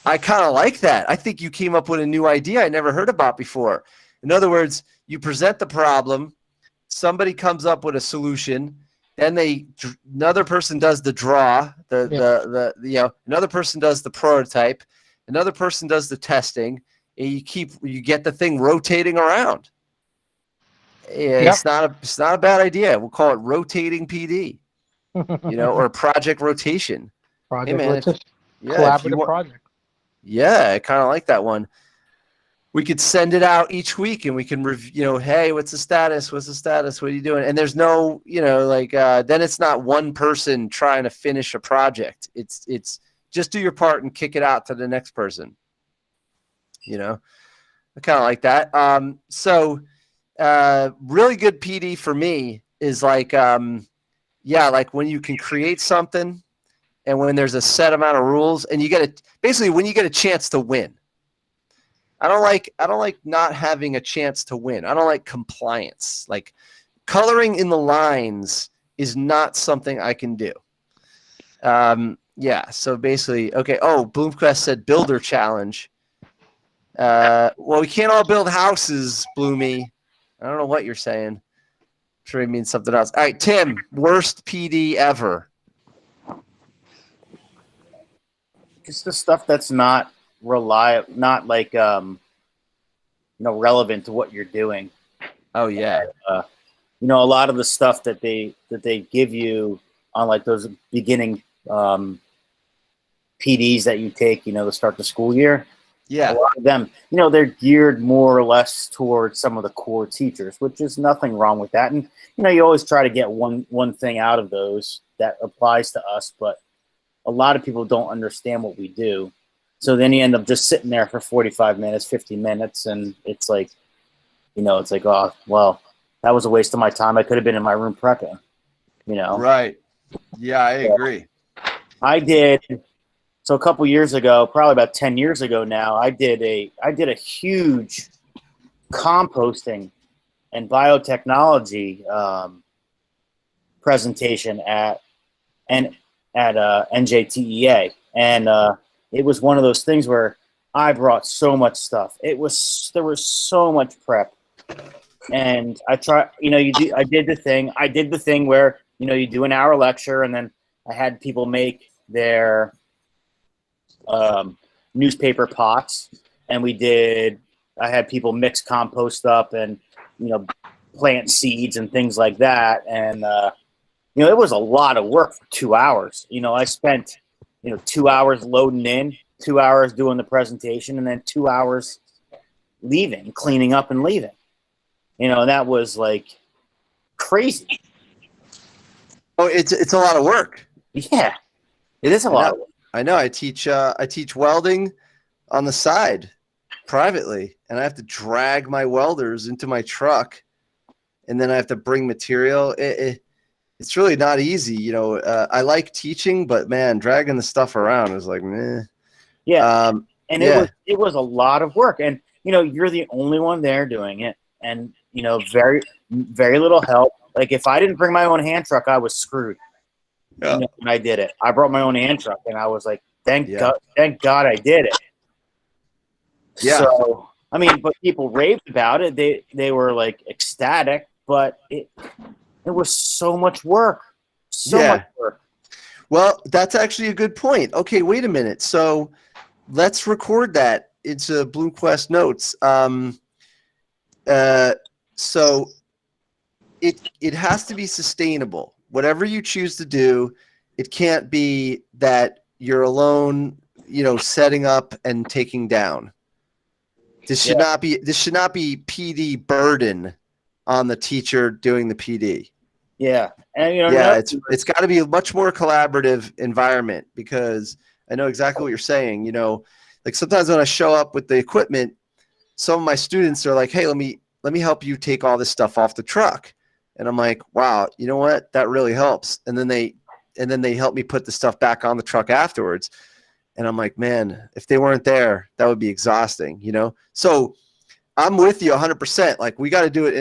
I kind of like that. I think you came up with a new idea I never heard about before. In other words, you present the problem, somebody comes up with a solution, then another person does the draw, another person does the prototype, another person does the testing, and you get the thing rotating around. It's not a bad idea. We'll call it rotating PD, or project rotation. Project man, rotation. If you Collaborative project. Yeah, I kind of like that one. We could send it out each week and we can review, hey, what's the status? What's the status? What are you doing? And there's no, then it's not one person trying to finish a project. It's just do your part and kick it out to the next person. I kind of like that. Really good PD for me is like when you can create something and when there's a set amount of rules and when you get a chance to win. I don't like not having a chance to win. I don't like compliance. Like coloring in the lines is not something I can do. So basically, okay. Oh, Bloomquist said builder challenge. Well, we can't all build houses, Bloomy. I don't know what you're saying. I'm sure he means something else. All right, Tim, worst PD ever. Just the stuff that's not reliable, not like relevant to what you're doing. Oh yeah. A lot of the stuff that they give you on like those beginning PDs that you take, to start the school year. Yeah. A lot of them, they're geared more or less towards some of the core teachers, which is nothing wrong with that. And you always try to get one thing out of those that applies to us, but a lot of people don't understand what we do. So then you end up just sitting there for 45 minutes, 50 minutes, and it's like, oh, well, that was a waste of my time. I could have been in my room prepping, Right. Yeah, I agree. I did. So a couple years ago, probably about 10 years ago now, I did a huge composting and biotechnology presentation at NJTEA, and it was one of those things where I brought so much stuff. There was so much prep, and I tried. I did the thing where you do an hour lecture, and then I had people make their newspaper pots, and I had people mix compost up and plant seeds and things like that, and it was a lot of work for 2 hours. I spent 2 hours loading in, 2 hours doing the presentation, and then 2 hours leaving, cleaning up and leaving. That was like crazy. Oh, it's a lot of work. Yeah, it is a lot of work. I know. I teach welding on the side privately, and I have to drag my welders into my truck, and then I have to bring material. It's really not easy. I like teaching, but man, dragging the stuff around is like, meh. Yeah. It was a lot of work, and you're the only one there doing it, and very, very little help. Like if I didn't bring my own hand truck, I was screwed. Yeah. And I did it. I brought my own hand truck, and I was like, thank God I did it. Yeah. So but people raved about it. They were like ecstatic, but it was so much work. So much work. Well, that's actually a good point. Okay, wait a minute. So let's record that into Bloomquest notes. So it has to be sustainable. Whatever you choose to do, it can't be that you're alone, setting up and taking down. This should not be PD burden on the teacher doing the PD. Yeah. And it's got to be a much more collaborative environment, because I know exactly what you're saying. Like sometimes when I show up with the equipment, some of my students are like, "Hey, let me help you take all this stuff off the truck." And I'm like, "Wow, you know what? That really helps." And then they help me put the stuff back on the truck afterwards. And I'm like, "Man, if they weren't there, that would be exhausting." So I'm with you 100%. Like we got to do it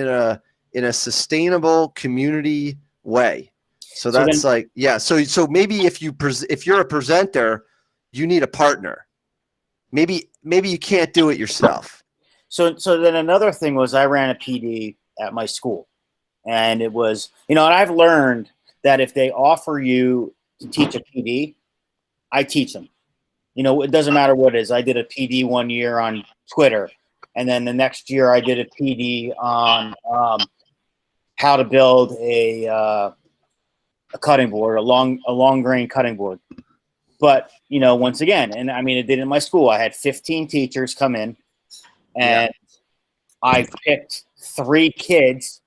in a sustainable, community way. So So that's then- like, yeah. So maybe if you're a presenter, you need a partner. Maybe you can't do it yourself. So then another thing was I ran a PD at my school, and it was, and I've learned that if they offer you to teach a PD, I teach them. It doesn't matter what it is. I did a PD one year on Twitter, and then the next year I did a PD on how to build a cutting board, a long grain cutting board. But once again, and I mean, it did in my school. I had 15 teachers come in, and I picked 3 kids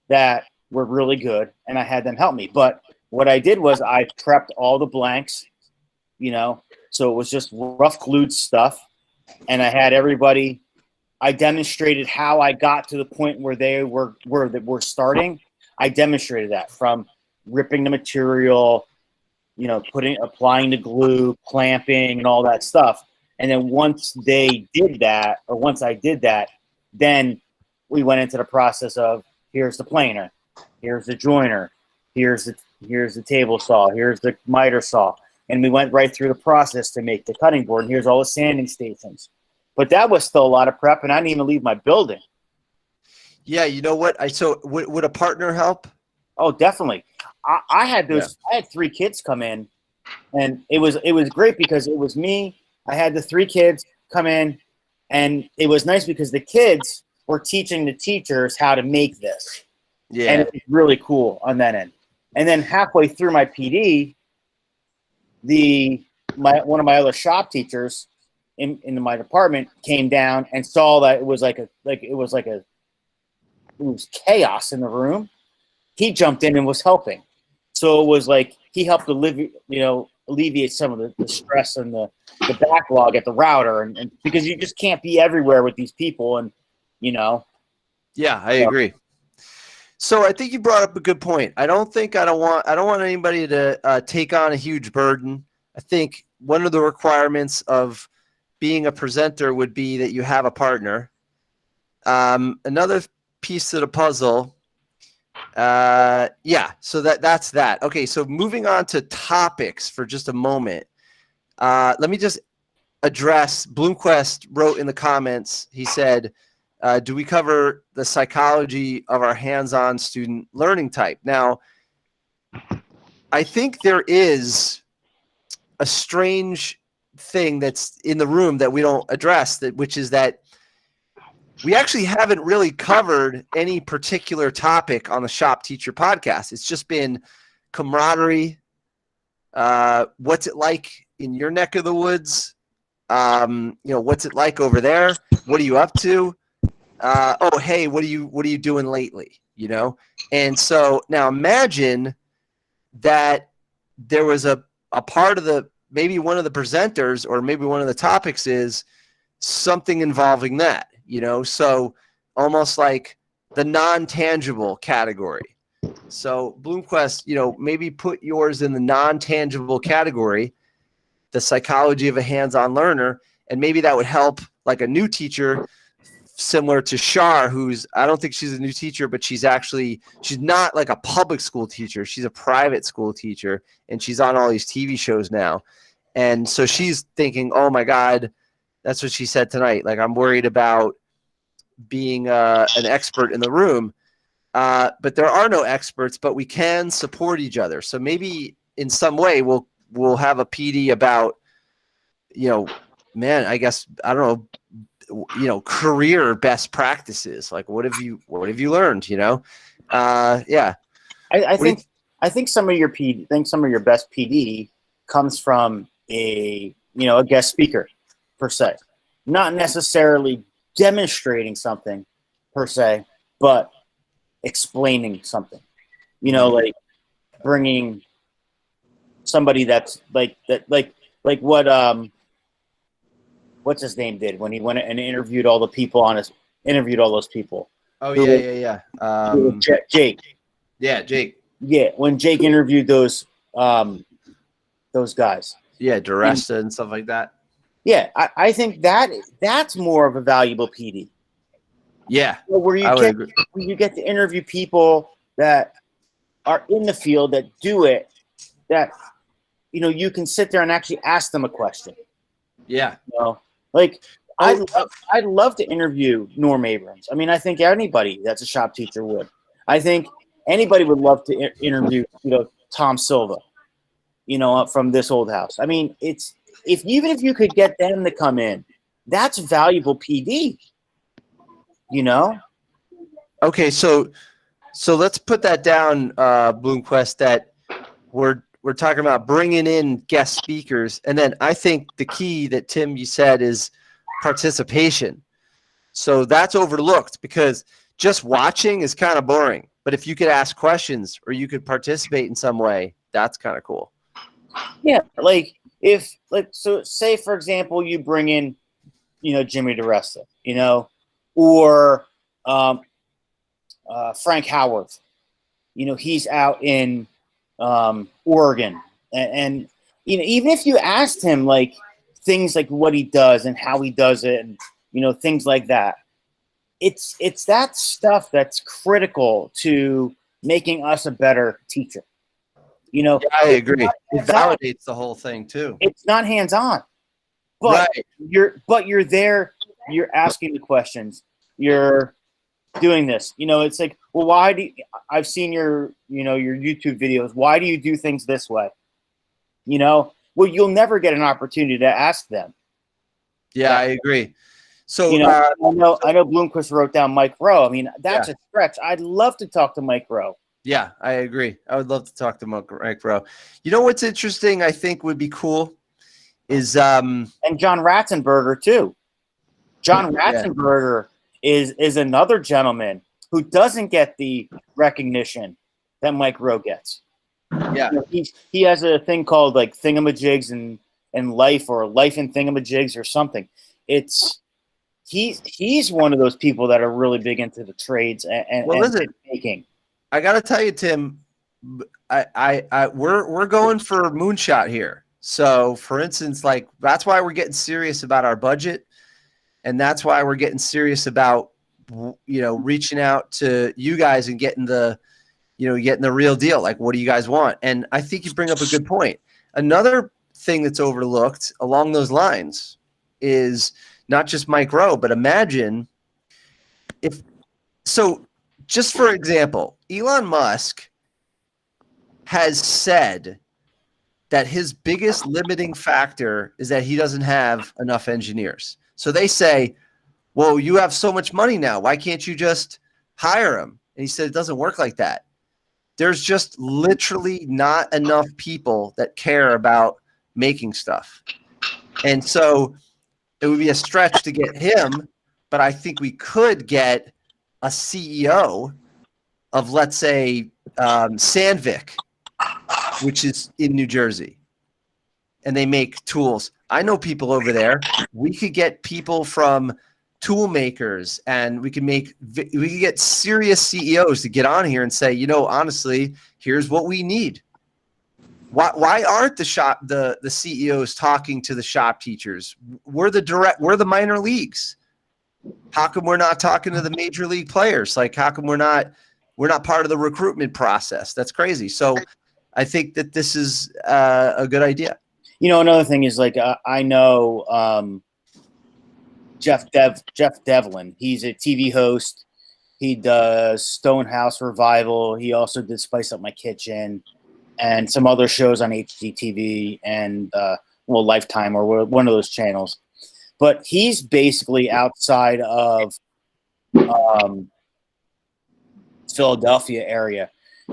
that were really good, and I had them help me. But what I did was I prepped all the blanks, so it was just rough glued stuff, and I had everybody. I demonstrated how I got to the point where they were starting. I demonstrated that from ripping the material, applying the glue, clamping, and all that stuff. And then once I did that, then we went into the process of, here's the planer, here's the joiner, here's the table saw, here's the miter saw. And we went right through the process to make the cutting board. And here's all the sanding stations. But that was still a lot of prep, and I didn't even leave my building. Yeah, you know what? So would a partner help? Oh, definitely. I had those. Yeah. I had 3 kids come in, and it was great because it was me. I had the 3 kids come in, and it was nice because the kids were teaching the teachers how to make this. Yeah, and it was really cool on that end. And then halfway through my PD, one of my other shop teachers in my department came down and saw that it was chaos in the room. He jumped in and was helping. So it was like he helped alleviate some of the stress and the backlog at the router, and because you just can't be everywhere with these people, and Yeah, I agree. So I think you brought up a good point. I don't want anybody to take on a huge burden. I think one of the requirements of being a presenter would be that you have a partner. Another piece of the puzzle. So that's that. Okay, so moving on to topics for just a moment. Let me just address, Bloomquist wrote in the comments, he said, do we cover the psychology of our hands-on student learning type? Now, I think there is a strange thing that's in the room that we don't address, which is that we actually haven't really covered any particular topic on the Shop Teacher podcast. It's just been camaraderie. What's it like in your neck of the woods? What's it like over there? What are you up to? Hey, what are you doing lately? And so now imagine that there was a part of maybe one of the presenters, or maybe one of the topics is something involving that. So almost like the non-tangible category. So Bloomquist, maybe put yours in the non-tangible category, the psychology of a hands-on learner, and maybe that would help like a new teacher similar to Shar, I don't think she's a new teacher, but she's not like a public school teacher. She's a private school teacher, and she's on all these TV shows now. And so she's thinking, oh my God, that's what she said tonight. Like, I'm worried about being an expert in the room. But there are no experts, but we can support each other. So maybe in some way we'll have a PD about, I guess, I don't know, career best practices. Like, what have you learned? Yeah. I think some of your best PD comes from a guest speaker per se, not necessarily demonstrating something per se, but explaining something, like bringing somebody that's like what what's his name did when he went and interviewed all those people. Oh yeah. Jake. Yeah, Jake. Yeah, when Jake interviewed those guys. Yeah, DeResta and stuff like that. Yeah, I think that's more of a valuable PD. Yeah, where you get to interview people that are in the field that do it, that, you know, you can sit there and actually ask them a question. Yeah. You know, like I'd love to interview Norm Abrams. I mean, I think anybody that's a shop teacher would. I think anybody would love to interview, you know, Tom Silva, you know, from This Old House. I mean, it's even if you could get them to come in, that's valuable PD. You know. Okay, so let's put that down, Bloomquist. That we're talking about bringing in guest speakers, and then I think the key that Tim you said is participation. So that's overlooked because just watching is kind of boring. But if you could ask questions or you could participate in some way, that's kind of cool. Yeah, so say for example you bring in, you know, Jimmy DeResta, you know, or Frank Howarth, you know, he's out in Oregon, and you know, even if you asked him like things like what he does and how he does it, and you know, things like that, it's that stuff that's critical to making us a better teacher. You know, Yeah, I agree. It validates the whole thing too. It's not hands-on, but Right. you're there. You're asking the questions. You're doing this. You know, it's like, well, why do I've seen your YouTube videos. Why do you do things this way? You know, well, you'll never get an opportunity to ask them. Yeah, I agree. So You know, I know Bloomquist wrote down Mike Rowe. I mean, that's a stretch. I'd love to talk to Mike Rowe. yeah, I agree. I would love to talk to Mike Rowe. You know what's interesting? I think would be cool is And John Ratzenberger too. John Ratzenberger is another gentleman who doesn't get the recognition that Mike Rowe gets. Yeah. You know, he has a thing called like Thingamajigs and Life, or Life in Thingamajigs or something. He's one of those people that are really big into the trades and making. I got to tell you, Tim, we're going for moonshot here. So, for instance, like that's why we're getting serious about our budget, and that's why we're getting serious about, you know, reaching out to you guys and getting the real deal. Like, what do you guys want? And I think you bring up a good point. Another thing that's overlooked along those lines is not just Mike Rowe, but imagine if so. Just for example, Elon Musk has said that his biggest limiting factor is that he doesn't have enough engineers. So they say, well, you have so much money now. Why can't you just hire them? And he said, it doesn't work like that. There's just literally not enough people that care about making stuff. And so it would be a stretch to get him, but I think we could get a CEO of, let's say, Sandvik, which is in New Jersey, and they make tools. I know people over there. We could get people from tool makers, and we could get serious CEOs to get on here and say, you know, honestly, here's what we need. Why aren't the CEOs talking to the shop teachers? We're the minor leagues. How come we're not talking to the major league players? Like, how come we're not part of the recruitment process? That's crazy. So I think that this is a good idea. You know, another thing is like, I know Jeff Devlin. He's a TV host. He does Stonehouse Revival. He also did Spice Up My Kitchen and some other shows on HGTV and Lifetime or one of those channels. But he's basically outside of Philadelphia area,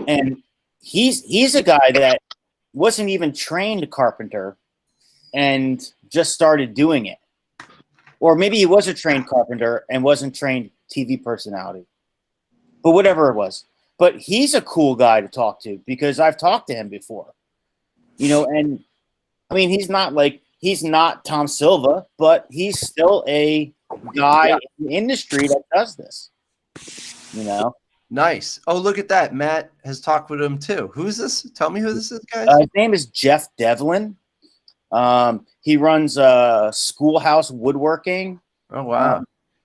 and he's a guy that wasn't even trained a carpenter and just started doing it. Or maybe he was a trained carpenter and wasn't trained TV personality, but whatever it was. But he's a cool guy to talk to because I've talked to him before, you know, and I mean, he's not Tom Silva, but he's still a guy in the industry that does this, you know? Nice. Oh, look at that. Matt has talked with him too. Who's this? Tell me who this is, guys. His name is Jeff Devlin. He runs Schoolhouse Woodworking. Oh, wow.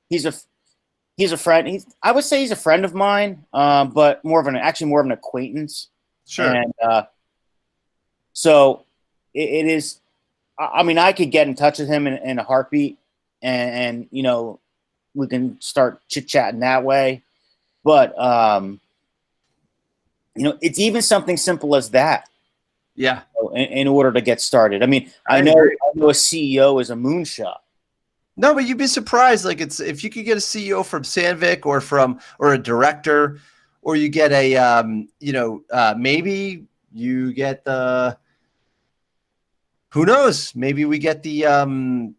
He's a friend. I would say he's a friend of mine, but more of an acquaintance. Sure. And so it is. I mean, I could get in touch with him in a heartbeat, and you know, we can start chit chatting that way. But you know, it's even something simple as that. Yeah. In order to get started. I mean, I I know agree. a CEO is a moonshot. No, but you'd be surprised. Like if you could get a CEO from Sandvik or a director, or you get a maybe you get who knows? Maybe we get the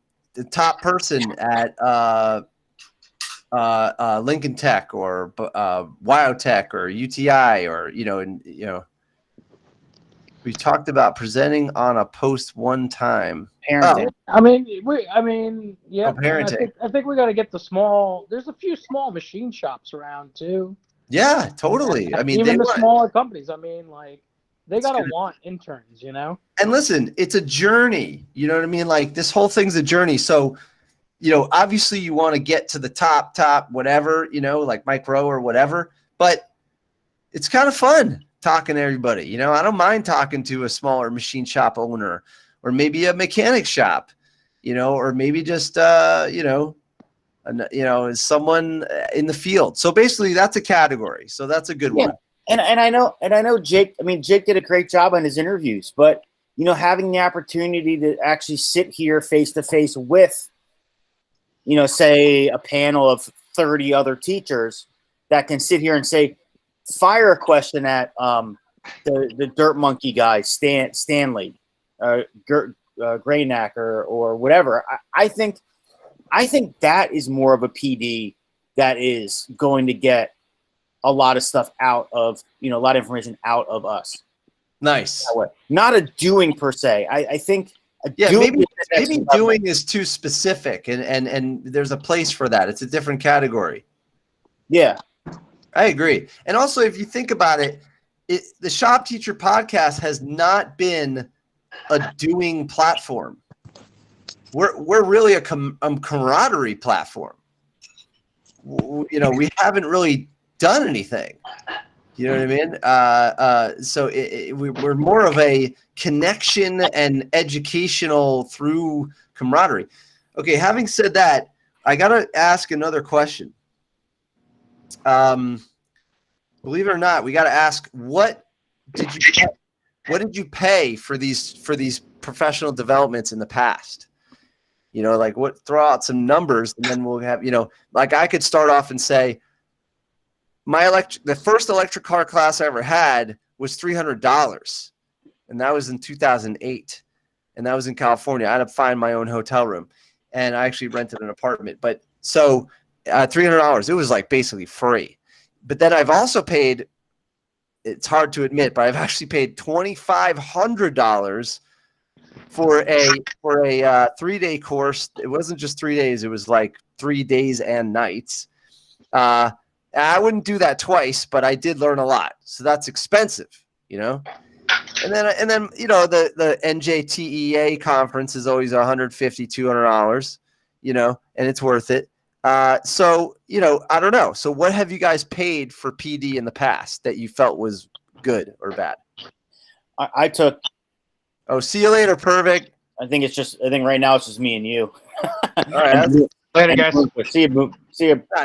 top person at Lincoln Tech or Wyotech or UTI or we talked about presenting on a post one time. Parenting. I mean, yeah. Oh, parenting. I think we got to get the small. There's a few small machine shops around too. Yeah, totally. I mean, even the want, smaller companies. I mean, like they It's gotta good. want interns, you know. and listen, it's a journey. You know what I mean? Like this whole thing's a journey. So, obviously you want to get to the top, whatever, like Mike Rowe or whatever, but it's kind of fun talking to everybody. I don't mind talking to a smaller machine shop owner or maybe a mechanic shop, or maybe just, someone in the field. So basically that's a category. So that's a good one. And I know Jake. I mean, Jake did a great job on his interviews, but having the opportunity to actually sit here face to face with, say a panel of 30 other teachers that can sit here and say, fire a question at the Dirt Monkey guy, Stanley, Graynack, or whatever. I think that is more of a PD that is going to get a lot of stuff out of, a lot of information out of us. Nice. Not a doing per se. I think maybe doing is too specific and there's a place for that. It's a different category. Yeah. I agree. And also if you think about it, the Shop Teacher podcast has not been a doing platform. We're really a camaraderie platform. We haven't really done anything. You know what I mean? So we're more of a connection and educational through camaraderie. Okay, having said that, I got to ask another question. Believe it or not, we got to ask, what did you pay for these professional developments in the past? Throw out some numbers and then we'll have, like I could start off and say, the first electric car class I ever had was $300, and that was in 2008, and that was in California. I had to find my own hotel room, and I actually rented an apartment. But so $300, it was like basically free. But then I've also paid. It's hard to admit, but I've actually paid $2,500 for a 3-day course. It wasn't just 3 days; it was like 3 days and nights. I wouldn't do that twice, but I did learn a lot. So that's expensive, And then the NJTEA conference is always $150, $200, and it's worth it. So I don't know. So what have you guys paid for PD in the past that you felt was good or bad? I took. Oh, see you later, Pervik. I think right now it's just me and you. All right. Later, guys. See you.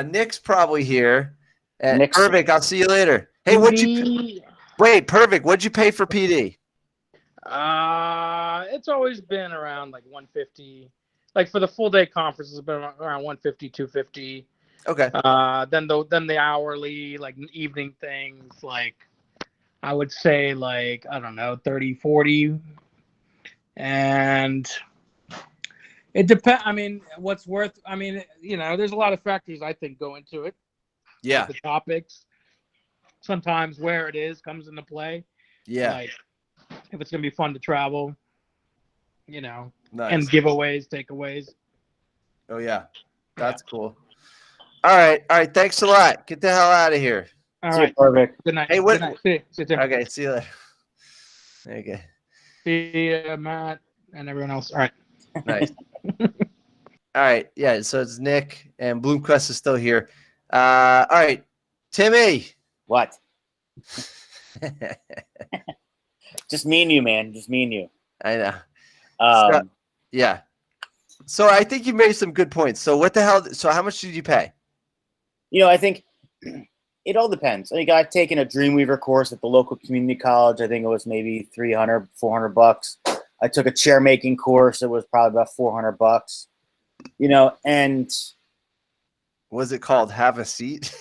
Nick's probably here. And Nick's- Pervik, I'll see you later. Hey, Pervik, what'd you pay for PD? It's always been around like 150. Like for the full day conference, it's been around 150, 250. Okay. Then the hourly, like evening things, like I would say like, I don't know, 30, 40. And it depends. I mean, there's a lot of factors I think go into it. Yeah. Like the topics. Sometimes where it is comes into play. Yeah. Like if it's going to be fun to travel, Nice. and giveaways, takeaways. Oh, yeah. That's cool. All right. Thanks a lot. Get the hell out of here. All See right. you, Perfect. Good night. Hey, what- Good night. See you, Tim. Okay. See you later. Okay. See you, Matt, and everyone else. All right. Nice. All right. Yeah. So it's Nick and Bloomquist is still here. All right. Timmy. What? Just me and you, man. Just me and you. I know. Um, Yeah. So I think you made some good points. So what the hell? So how much did you pay? you know, I think it all depends. I think I've taken a Dreamweaver course at the local community college. I think it was maybe $300-$400. I took a chair making course. It was probably about $400. You know, and Was it called Have a Seat?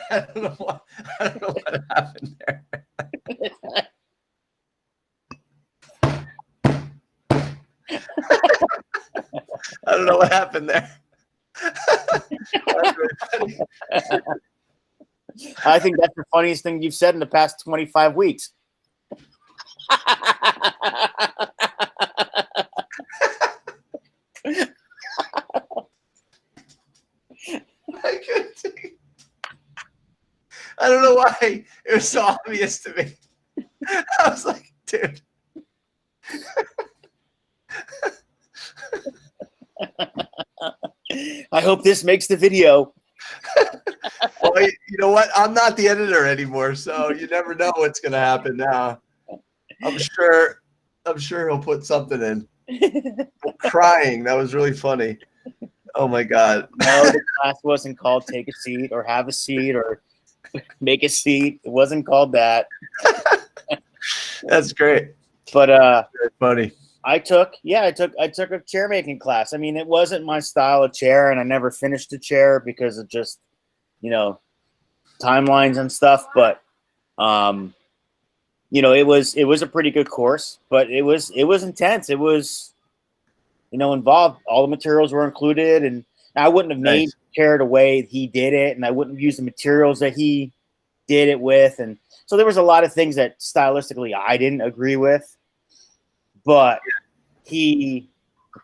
I don't know what happened there. I don't know what happened there. That's really funny. I think that's the funniest thing you've said in the past 25 weeks. I couldn't take it. I don't know why it was so obvious to me. I was like, dude. I hope this makes the video. Well, you know what? I'm not the editor anymore, so you never know what's going to happen now. I'm sure he'll put something in. I'm crying. That was really funny. Oh my God. No, the class wasn't called Take a Seat or Have a Seat or Make a Seat. It wasn't called that. That's great. But Very funny. I took a chair making class. I mean, it wasn't my style of chair, and I never finished a chair because of just, you know, timelines and stuff. But you know, it was a pretty good course, but it was intense. It was, you know, involved. All the materials were included, and I wouldn't have made Nice. the chair the way he did it, and I wouldn't have used the materials that he did it with, and so there was a lot of things that stylistically I didn't agree with, but he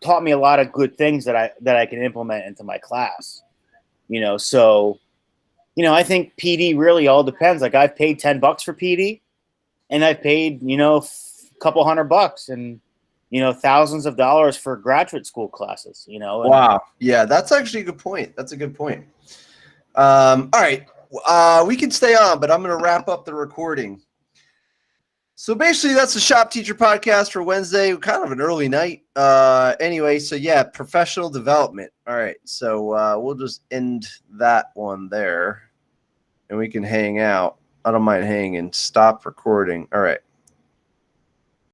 taught me a lot of good things that I can implement into my class, you know. So, you know, I think PD really all depends. Like, I've paid $10 for PD, and I've paid, you know, a couple $100 and, you know, thousands of dollars for graduate school classes, you know. And Wow. Yeah, that's actually a good point. That's a good point. All right. We can stay on, but I'm going to wrap up the recording. So basically, that's the Shop Teacher Podcast for Wednesday, kind of an early night. Anyway, so yeah, professional development. All right, so we'll just end that one there, and we can hang out. I don't mind hanging. Stop recording. All right.